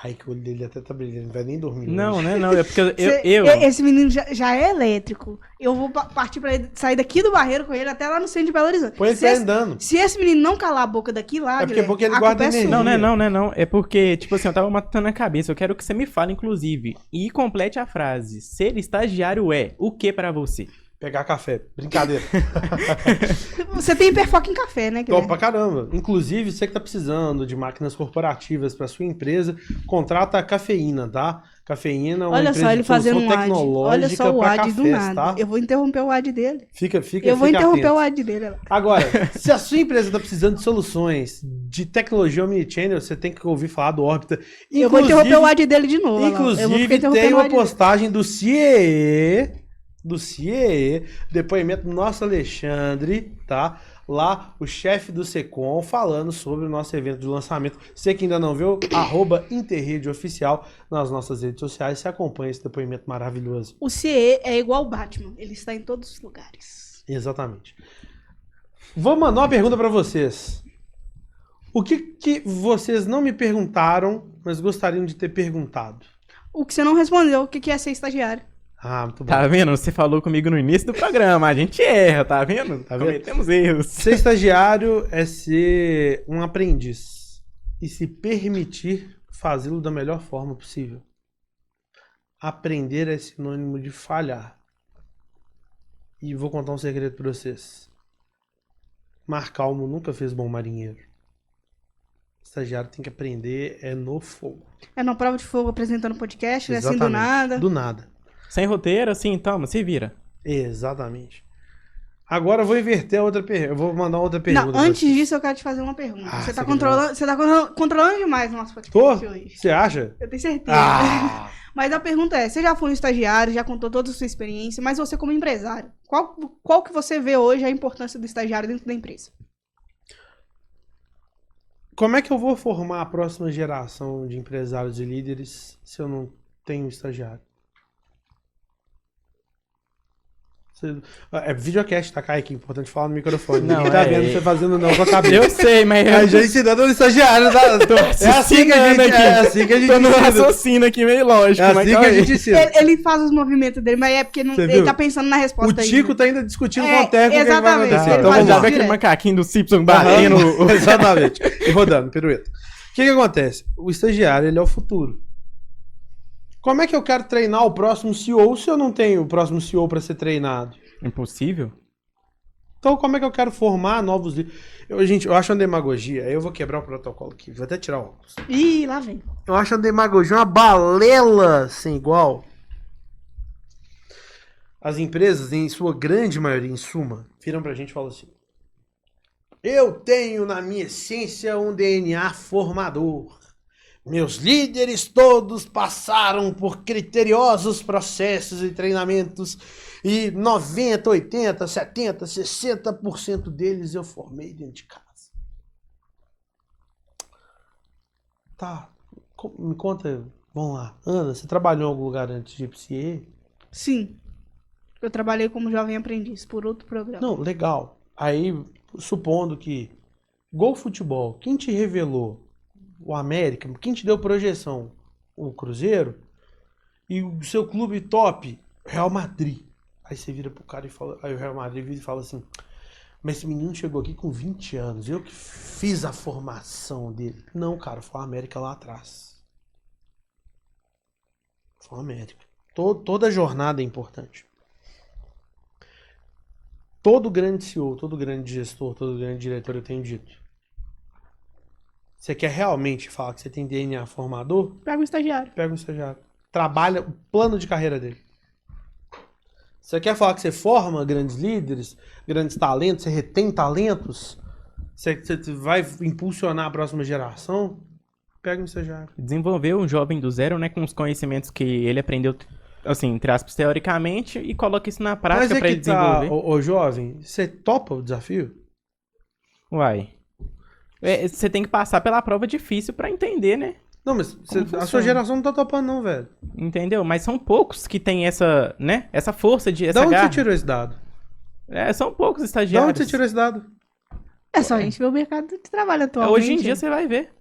Ai, que o olho dele até tá brilhando, não vai nem dormir. Não, hoje. né? Não, é porque Esse menino já é elétrico. Eu vou partir pra ele, sair daqui do Barreiro com ele até lá no centro de Belo Horizonte. Põe ele pra andando. Se esse menino não calar a boca daqui lá, É porque ele a guarda culpa é energia. sua. Não. É porque, tipo assim, eu tava matando a cabeça. Eu quero que você me fale, inclusive, e complete a frase. Ser estagiário é o que pra você? Pegar café. Brincadeira. Você tem hiperfoco em café, né, Top Guilherme? pra caramba. Inclusive, você que tá precisando de máquinas corporativas para sua empresa, contrata a Cafeína, tá? Cafeína é uma Olha empresa só ele de solução fazendo um ad. tecnológica Olha só o pra ad do cafés, nada. tá? Eu vou interromper o ad dele. Fica Eu vou interromper atento. o ad dele. Olha lá. Agora, se a sua empresa está precisando de soluções de tecnologia omnichannel, você tem que ouvir falar do Orbita. Eu vou interromper o ad dele de novo. olha lá. Eu vou ficar Inclusive, interrompendo tem o uma ad dele. postagem do CIEE, depoimento do nosso Alexandre, tá? Lá, o chefe do Secom falando sobre o nosso evento de lançamento. Você que ainda não viu, @interredeoficial nas nossas redes sociais, se acompanha esse depoimento maravilhoso. O CE é igual o Batman. Ele está em todos os lugares. Exatamente. Vou mandar uma pergunta para vocês. O que vocês não me perguntaram, mas gostariam de ter perguntado? O que você não respondeu, o que é ser estagiário? Ah, muito bom. Tá vendo? Você falou comigo no início do programa. A gente erra, tá vendo? Tá vendo? Cometemos erros. Ser estagiário é ser um aprendiz e se permitir fazê-lo da melhor forma possível. Aprender é sinônimo de falhar. E vou contar um segredo para vocês. Mar Calmo nunca fez bom marinheiro. Estagiário tem que aprender no fogo. É na prova de fogo apresentando podcast, né? Assim do Exatamente. nada. Do nada. Sem roteiro, assim, toma, se vira. Exatamente. Agora eu vou inverter a outra pergunta. Eu vou mandar outra pergunta. Não, antes disso eu quero te fazer uma pergunta. Ah, você tá você controlando demais o nosso Tô? podcast hoje. Você acha? Eu tenho certeza. Ah! Mas a pergunta é, você já foi um estagiário, já contou toda a sua experiência, mas você como empresário, qual que você vê hoje a importância do estagiário dentro da empresa? Como é que eu vou formar a próxima geração de empresários e líderes se eu não tenho estagiário? É videocast, tá, Kaique? Importante falar no microfone. Não, Ninguém tá é- vendo você fazendo não com a cabeça. Eu sei, mas A eu gente ensinando no estagiário, tá? É assim que a raciocinando gente, aqui. é assim que a gente tô no ensina. raciocínio aqui meio lógico. É mas assim que calma a aí. gente ensina. Ele faz os movimentos dele, mas é porque Você ele viu? tá pensando na O resposta Tico ainda. tá ainda discutindo É, com o técnico o que vai exatamente, acontecer. ele Então faz vamos já lá. vê aquele direto. macaquinho do Simpson batendo. Aham, exatamente. E rodando, pirueta. O que acontece? O estagiário, ele é o futuro. Como é que eu quero treinar o próximo CEO se eu não tenho o próximo CEO para ser treinado? Impossível? Então, como é que eu quero formar novos líderes? Gente, eu acho uma demagogia. Aí eu vou quebrar o protocolo aqui. Vou até tirar o óculos. Ih, lá vem. Eu acho uma demagogia uma balela sem igual. As empresas, em sua grande maioria, em suma, viram pra gente e falam assim: eu tenho na minha essência um DNA formador. Meus líderes todos passaram por criteriosos processos e treinamentos e 90, 80, 70, 60% deles eu formei dentro de casa. Tá, me conta, vamos lá. Ana, você trabalhou em algum lugar antes de IPCE? Sim. Eu trabalhei como jovem aprendiz por outro programa. Não, legal. Aí, supondo que Gol Futebol, quem te revelou? O América, quem te deu projeção? O Cruzeiro? E o seu clube top? Real Madrid. Aí você vira pro cara e fala, aí o Real Madrid vira e fala assim: mas esse menino chegou aqui com 20 anos, eu que fiz a formação dele. Não, cara, foi o América lá atrás. Foi o América. Toda jornada é importante. Todo grande CEO, todo grande gestor, todo grande diretor, eu tenho dito. Você quer realmente falar que você tem DNA formador? Pega um estagiário. Pega um estagiário. Trabalha o plano de carreira dele. Você quer falar que você forma grandes líderes, grandes talentos, você retém talentos? Você vai impulsionar a próxima geração? Pega um estagiário. Desenvolver um jovem do zero, né, com os conhecimentos que ele aprendeu, assim, entre aspas, teoricamente, e coloca isso na prática Mas é pra que ele desenvolver. ô jovem, você topa o desafio? Uai. Você tem que passar pela prova difícil pra entender, né? Não, mas a funciona? sua geração não tá topando não, velho. Entendeu? Mas são poucos que têm essa, né? Essa força de essa Da onde garra. você tirou esse dado? São poucos Da estagiários. onde você tirou esse dado? É só a gente ver o mercado de trabalho atualmente. Hoje em dia você vai ver.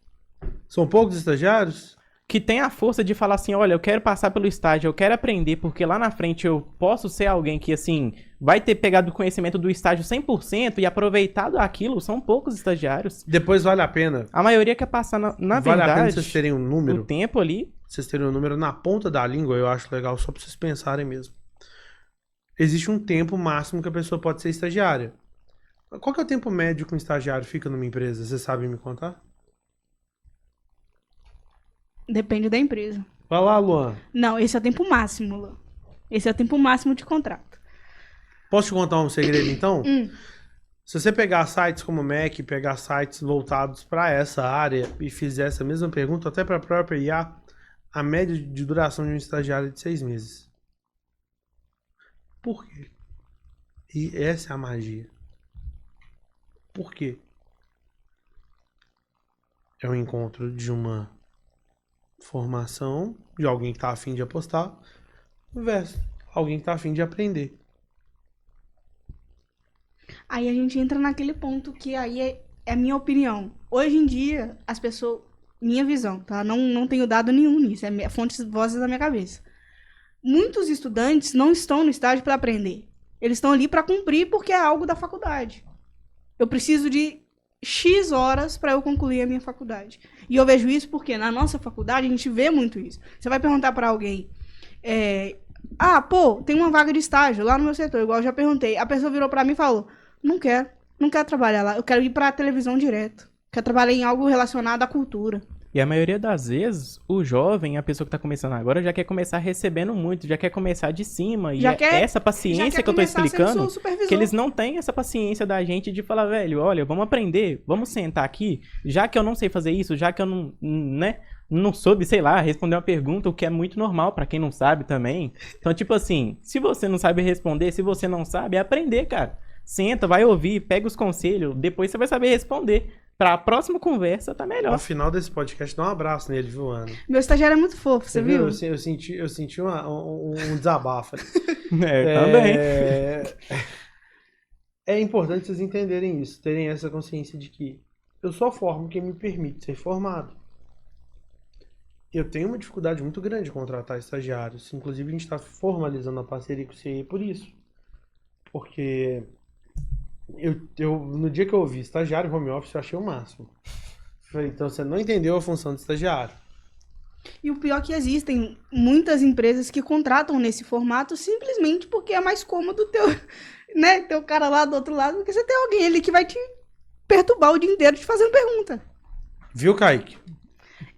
São poucos estagiários? Que tem a força de falar assim, olha, eu quero passar pelo estágio, eu quero aprender, porque lá na frente eu posso ser alguém que, assim, vai ter pegado o conhecimento do estágio 100% e aproveitado aquilo. São poucos estagiários. Depois vale a pena. A maioria quer passar, na Vale a pena verdade, vocês terem um número. o tempo ali. Vocês terem um número na ponta da língua, eu acho legal, só pra vocês pensarem mesmo. Existe um tempo máximo que a pessoa pode ser estagiária. Qual que é o tempo médio que um estagiário fica numa empresa? Vocês sabem me contar? Depende da empresa. Vai lá, Luan. Não, esse é o tempo máximo, Luan. Esse é o tempo máximo de contrato. Posso te contar um segredo, então? Se você pegar sites como o MEC, pegar sites voltados para essa área e fizer essa mesma pergunta, até para a própria IA, a média de duração de um estagiário é de 6 meses. Por quê? E essa é a magia. Por quê? É o encontro de uma formação de alguém que está a fim de apostar versus alguém que está a fim de aprender. Aí a gente entra naquele ponto que aí é a minha opinião. Hoje em dia, as pessoas... Minha visão, tá? Não tenho dado nenhum nisso. É fontes, vozes da minha cabeça. Muitos estudantes não estão no estágio para aprender. Eles estão ali para cumprir porque é algo da faculdade. Eu preciso de X horas para eu concluir a minha faculdade. E eu vejo isso porque na nossa faculdade a gente vê muito isso. Você vai perguntar para alguém... tem uma vaga de estágio lá no meu setor, igual eu já perguntei. A pessoa virou para mim e falou, não quero trabalhar lá, eu quero ir para a televisão direto. Quero trabalhar em algo relacionado à cultura. E a maioria das vezes, o jovem, a pessoa que tá começando agora, já quer começar recebendo muito, já quer começar de cima. E essa paciência que eu tô explicando, que eles não têm essa paciência da gente de falar, velho, olha, vamos aprender, vamos sentar aqui, já que eu não sei fazer isso, já que eu não soube, sei lá, responder uma pergunta, o que é muito normal pra quem não sabe também. Então, tipo assim, se você não sabe responder, se você não sabe, é aprender, cara. Senta, vai ouvir, pega os conselhos, depois você vai saber responder. Pra próxima conversa tá melhor. No final desse podcast, dá um abraço nele, viu, Ana? Meu estagiário é muito fofo, você viu? Eu senti um desabafo. Também. É importante vocês entenderem isso, terem essa consciência de que eu só formo quem me permite ser formado. Eu tenho uma dificuldade muito grande de contratar estagiários. Inclusive, a gente está formalizando a parceria com o CIE por isso. Porque... no dia que eu ouvi estagiário home office, eu achei o máximo. Falei, então você não entendeu a função de estagiário. E o pior é que existem muitas empresas que contratam nesse formato simplesmente porque é mais cômodo ter o cara lá do outro lado, porque você tem alguém ali que vai te perturbar o dia inteiro te fazendo pergunta. Viu, Kaique?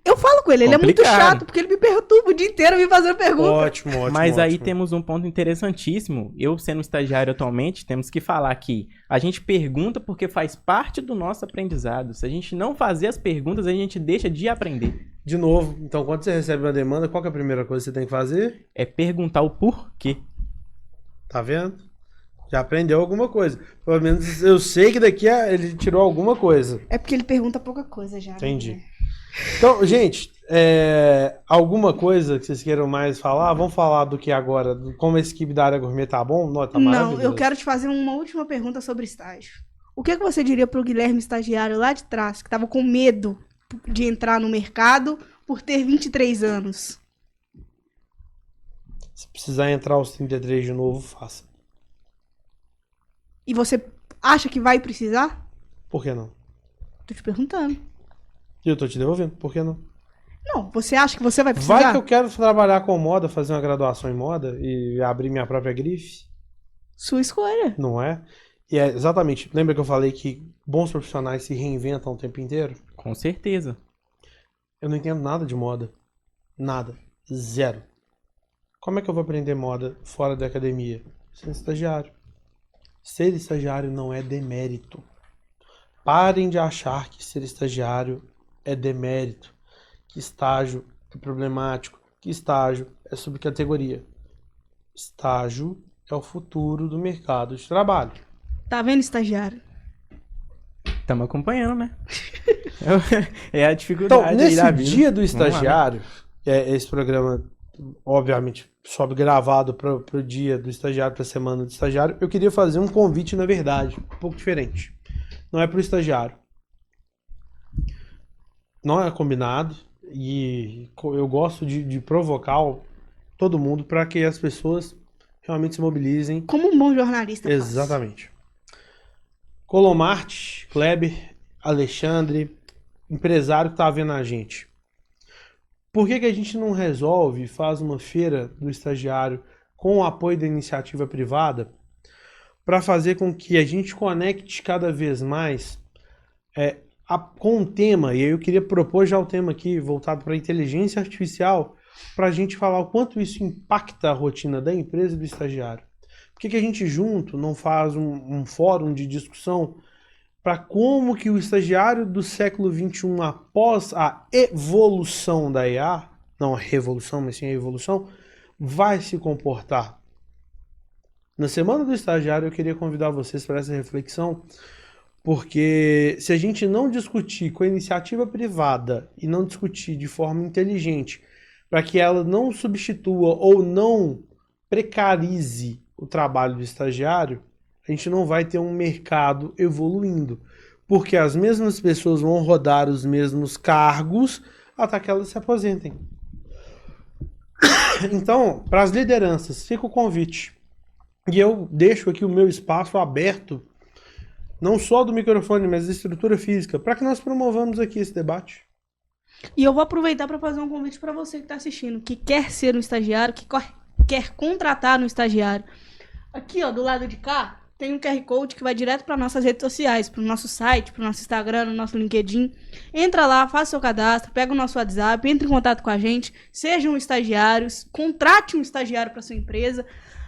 Eu falo com ele, ele é muito chato, porque ele me perturba o dia inteiro me fazendo pergunta. Ótimo. Mas aí temos um ponto interessantíssimo. Eu, sendo estagiário atualmente, temos que falar que a gente pergunta porque faz parte do nosso aprendizado. Se a gente não fazer as perguntas, a gente deixa de aprender. De novo, então quando você recebe uma demanda, qual que é a primeira coisa que você tem que fazer? É perguntar o porquê. Tá vendo? Já aprendeu alguma coisa. Pelo menos eu sei que daqui ele tirou alguma coisa. É porque ele pergunta pouca coisa já. Entendi. Né? Então, gente, alguma coisa que vocês queiram mais falar? Vamos falar do que agora? Como esse equipe da área gourmet tá bom? Tá não, eu quero te fazer uma última pergunta sobre estágio. O que você diria pro Guilherme estagiário lá de trás, que tava com medo de entrar no mercado por ter 23 anos? Se precisar entrar aos 33 de novo, faça. E você acha que vai precisar? Por que não? Tô te perguntando. E eu tô te devolvendo, por que não? Não, você acha que você vai precisar? Vai que eu quero trabalhar com moda, fazer uma graduação em moda e abrir minha própria grife. Sua escolha. Não é? E é exatamente, lembra que eu falei que bons profissionais se reinventam o tempo inteiro? Com certeza. Eu não entendo nada de moda. Nada. Zero. Como é que eu vou aprender moda fora da academia? Sendo estagiário. Ser estagiário não é demérito. Parem de achar que ser estagiário é demérito, que estágio é problemático, que estágio é subcategoria. Estágio é o futuro do mercado de trabalho. Tá vendo, estagiário? Estamos acompanhando, né? É a dificuldade. Então, nesse da vida. dia do estagiário, esse programa, obviamente, sobe gravado para o dia do estagiário, para a semana do estagiário, eu queria fazer um convite, na verdade, um pouco diferente. Não é para o estagiário. Não é combinado e eu gosto de provocar todo mundo para que as pessoas realmente se mobilizem. Como um bom jornalista. Exatamente. Colomarte, Kleber, Alexandre, empresário que tá vendo a gente. Por que a gente não resolve e faz uma feira do estagiário com o apoio da iniciativa privada para fazer com que a gente conecte cada vez mais com um tema, e eu queria propor já o tema aqui voltado para a inteligência artificial, para a gente falar o quanto isso impacta a rotina da empresa e do estagiário. Por que a gente junto não faz um fórum de discussão para como que o estagiário do século XXI, após a evolução da IA, não a revolução, mas sim a evolução, vai se comportar? Na Semana do Estagiário eu queria convidar vocês para essa reflexão, porque se a gente não discutir com a iniciativa privada e não discutir de forma inteligente, para que ela não substitua ou não precarize o trabalho do estagiário, a gente não vai ter um mercado evoluindo, porque as mesmas pessoas vão rodar os mesmos cargos até que elas se aposentem. Então, para as lideranças, fica o convite. E eu deixo aqui o meu espaço aberto, não só do microfone, mas da estrutura física, para que nós promovamos aqui esse debate. E eu vou aproveitar para fazer um convite para você que está assistindo, que quer ser um estagiário, que quer contratar um estagiário. Aqui, ó, do lado de cá, tem um QR Code que vai direto para nossas redes sociais, para o nosso site, para o nosso Instagram, no nosso LinkedIn. Entra lá, faça seu cadastro, pega o nosso WhatsApp, entre em contato com a gente, seja um estagiário, contrate um estagiário para sua empresa.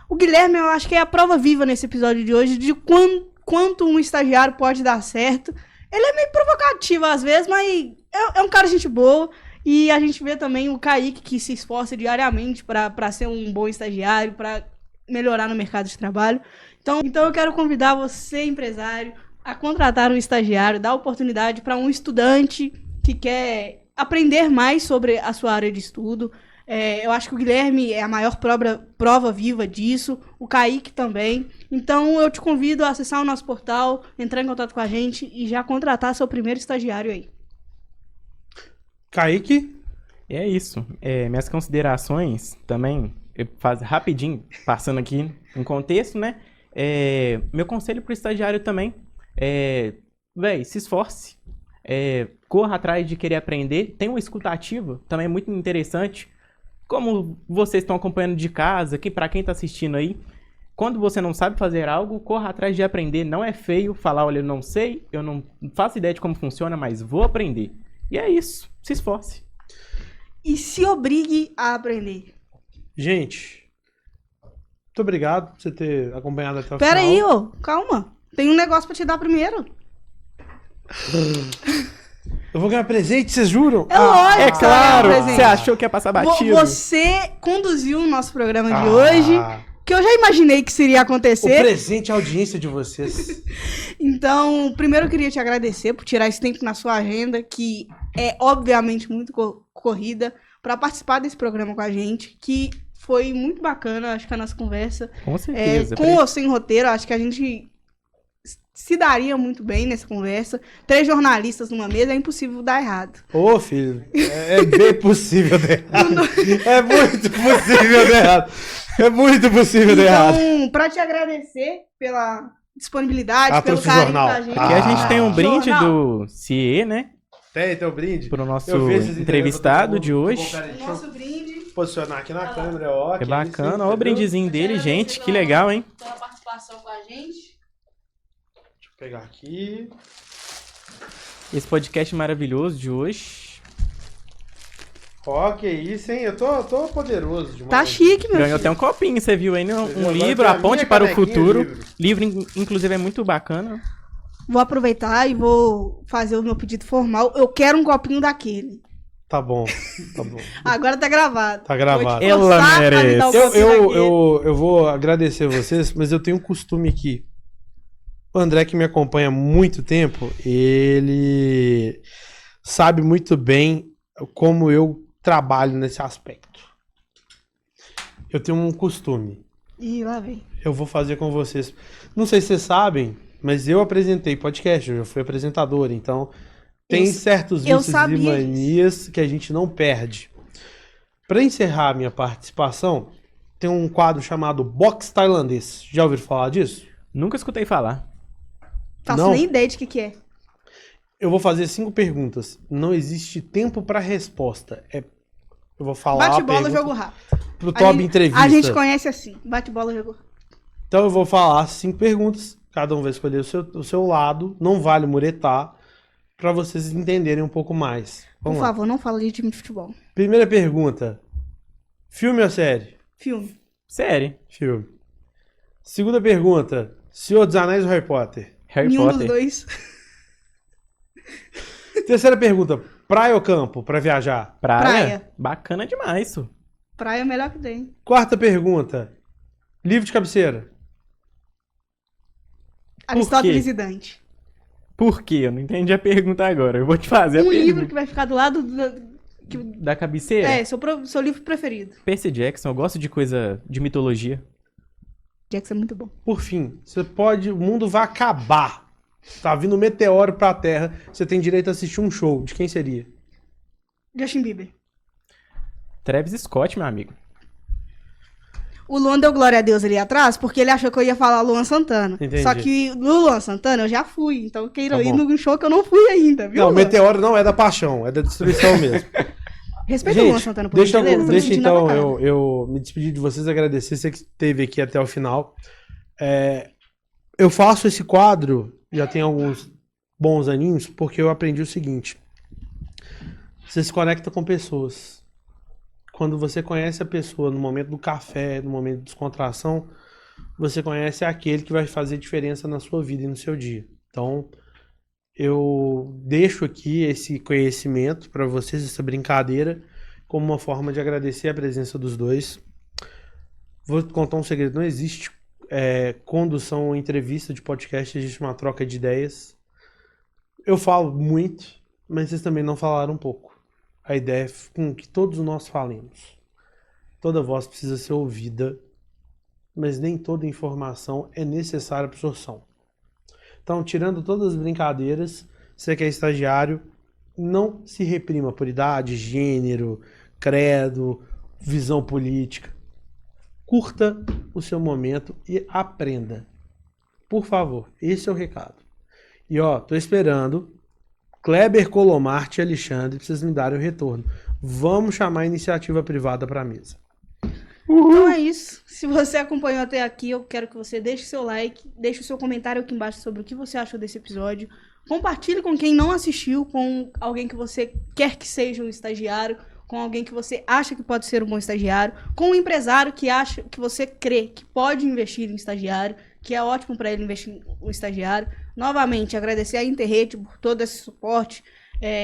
O Guilherme, eu acho que é a prova viva nesse episódio de hoje de quanto um estagiário pode dar certo. Ele é meio provocativo às vezes, mas é um cara de gente boa. E a gente vê também o Kaique, que se esforça diariamente para ser um bom estagiário, para melhorar no mercado de trabalho. Então eu quero convidar você, empresário, a contratar um estagiário, dar oportunidade para um estudante que quer aprender mais sobre a sua área de estudo. Eu acho que o Guilherme é a maior prova viva disso, o Kaique também. Então eu te convido a acessar o nosso portal, entrar em contato com a gente e já contratar seu primeiro estagiário aí. Kaique? É isso. Minhas considerações também, rapidinho, passando aqui um contexto, né? Meu conselho pro estagiário também se esforce. Corra atrás de querer aprender. Tem uma escuta ativa, também é muito interessante. Como vocês estão acompanhando de casa, que para quem está assistindo aí, quando você não sabe fazer algo, corra atrás de aprender. Não é feio falar, olha, eu não sei, eu não faço ideia de como funciona, mas vou aprender. E é isso, se esforce. E se obrigue a aprender. Gente, muito obrigado por você ter acompanhado até o final. Pera aí, calma. Tem um negócio pra te dar primeiro. Eu vou ganhar presente, vocês juram? É lógico. É claro, você achou que ia passar batido. Você conduziu o nosso programa de hoje, que eu já imaginei que seria acontecer. O presente é a audiência de vocês. Então, primeiro eu queria te agradecer por tirar esse tempo na sua agenda, que é obviamente muito corrida, para participar desse programa com a gente, que foi muito bacana, acho que a nossa conversa. Com certeza. Com ou sem roteiro, acho que a gente se daria muito bem nessa conversa. 3 jornalistas numa mesa, é impossível dar errado. Ô, filho, é bem possível dar errado. É muito possível dar errado. É muito possível dar errado. Então, pra te agradecer pela disponibilidade, pelo carinho com a gente. Aqui a gente tem um brinde do CIE, né? Tem o brinde. Pro nosso entrevistado de hoje. O nosso brinde. Posicionar aqui na câmera, ó. É bacana, olha o brindezinho dele, gente, que legal, hein? Pela participação com a gente. Pegar aqui. Esse podcast maravilhoso de hoje. Ó, que isso, hein? Eu tô poderoso demais. Tá chique, meu Ganhou filho. até um copinho, você viu aí, um livro, A Ponte para o Futuro. Livro, inclusive, é muito bacana. Vou aproveitar e vou fazer o meu pedido formal. Eu quero um copinho daquele. Tá bom. Agora tá gravado. Tá gravado. Ela merece. Eu vou agradecer vocês, mas eu tenho um costume aqui. O André, que me acompanha há muito tempo, ele sabe muito bem como eu trabalho nesse aspecto. Eu tenho um costume. Ih, lá vem. Eu vou fazer com vocês. Não sei se vocês sabem, mas eu apresentei podcast, eu já fui apresentador, então tem certos vícios e manias que a gente não perde. Para encerrar a minha participação, tem um quadro chamado Box Tailandês. Já ouviram falar disso? Nunca escutei falar. Faço nem ideia de que é. Eu vou fazer 5 perguntas. Não existe tempo para resposta. Eu vou falar. Bate-bola, jogo rápido. Pro Top Entrevista. A gente conhece assim. Bate-bola, jogo rápido. Então eu vou falar 5 perguntas. Cada um vai escolher o seu lado. Não vale muretar. Para vocês entenderem um pouco mais. Por favor, não fala de time de futebol. Primeira pergunta. Filme ou série? Filme. Série. Filme. Segunda pergunta. Senhor dos Anéis ou Harry Potter? Harry Nenhum Potter. dos dois. Terceira pergunta. Praia ou campo pra viajar? Praia. Bacana demais isso. Praia é o melhor que tem. Quarta pergunta. Livro de cabeceira? Aristóteles e Dante. Por quê? Eu não entendi a pergunta agora. Eu vou te fazer a Um pergunta. livro que vai ficar do lado Da cabeceira? É, seu livro preferido. Percy Jackson. Eu gosto de coisa de mitologia. Jackson é muito bom. Por fim, o mundo vai acabar. Tá vindo um meteoro pra Terra. Você tem direito a assistir um show. De quem seria? Justin Bieber. Travis Scott, meu amigo. O Luan deu glória a Deus ali atrás, porque ele achou que eu ia falar Luan Santana. Entendi. Só que no Luan Santana eu já fui. Então eu quero Tá ir bom. no show que eu não fui ainda, viu? Não, o Luan? meteoro não é da paixão, é da destruição mesmo. Respeita o Luan Santana, por deixa, gentileza, tô me deixa sentindo então atacada. eu me despedir de vocês, agradecer você que esteve aqui até o final. Eu faço esse quadro, já tem alguns bons aninhos, porque eu aprendi o seguinte. Você se conecta com pessoas. Quando você conhece a pessoa no momento do café, no momento de descontração, você conhece aquele que vai fazer diferença na sua vida e no seu dia. Então, eu deixo aqui esse conhecimento para vocês, essa brincadeira, como uma forma de agradecer a presença dos dois. Vou contar um segredo, não existe condução ou entrevista de podcast, existe uma troca de ideias. Eu falo muito, mas vocês também não falaram um pouco. A ideia é com que todos nós falemos. Toda voz precisa ser ouvida, mas nem toda informação é necessária para absorção. Então, tirando todas as brincadeiras, você que é estagiário, não se reprima por idade, gênero, credo, visão política. Curta o seu momento e aprenda. Por favor, esse é o recado. E tô esperando Kleber, Colomarte e Alexandre pra vocês me darem o retorno. Vamos chamar a iniciativa privada para a mesa. Então é isso. Se você acompanhou até aqui, eu quero que você deixe seu like, deixe o seu comentário aqui embaixo sobre o que você achou desse episódio. Compartilhe com quem não assistiu, com alguém que você quer que seja um estagiário, com alguém que você acha que pode ser um bom estagiário, com um empresário que acha que você crê que pode investir em estagiário, que é ótimo para ele investir em estagiário. Novamente, agradecer a Interrede por todo esse suporte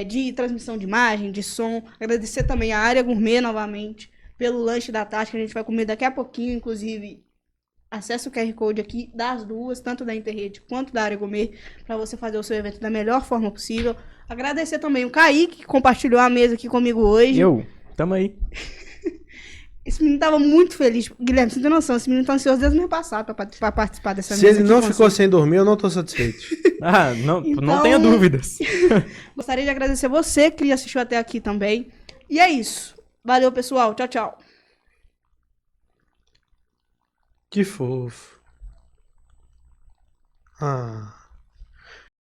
de transmissão de imagem, de som. Agradecer também a Área Gourmet novamente pelo lanche da tarde que a gente vai comer daqui a pouquinho. Inclusive, acesse o QR Code aqui das duas, tanto da Interrede quanto da Área Gourmet, para você fazer o seu evento da melhor forma possível. Agradecer também o Kaique, que compartilhou a mesa aqui comigo hoje. Tamo aí. Esse menino tava muito feliz. Guilherme, você não tem noção, esse menino tá ansioso desde o mês passado pra participar dessa Se mesa ele aqui não com ficou você. sem dormir, eu não tô satisfeito. Não Então- tenha dúvidas. Gostaria de agradecer você que assistiu até aqui também. E é isso. Valeu, pessoal. Tchau, tchau. Que fofo. Ah.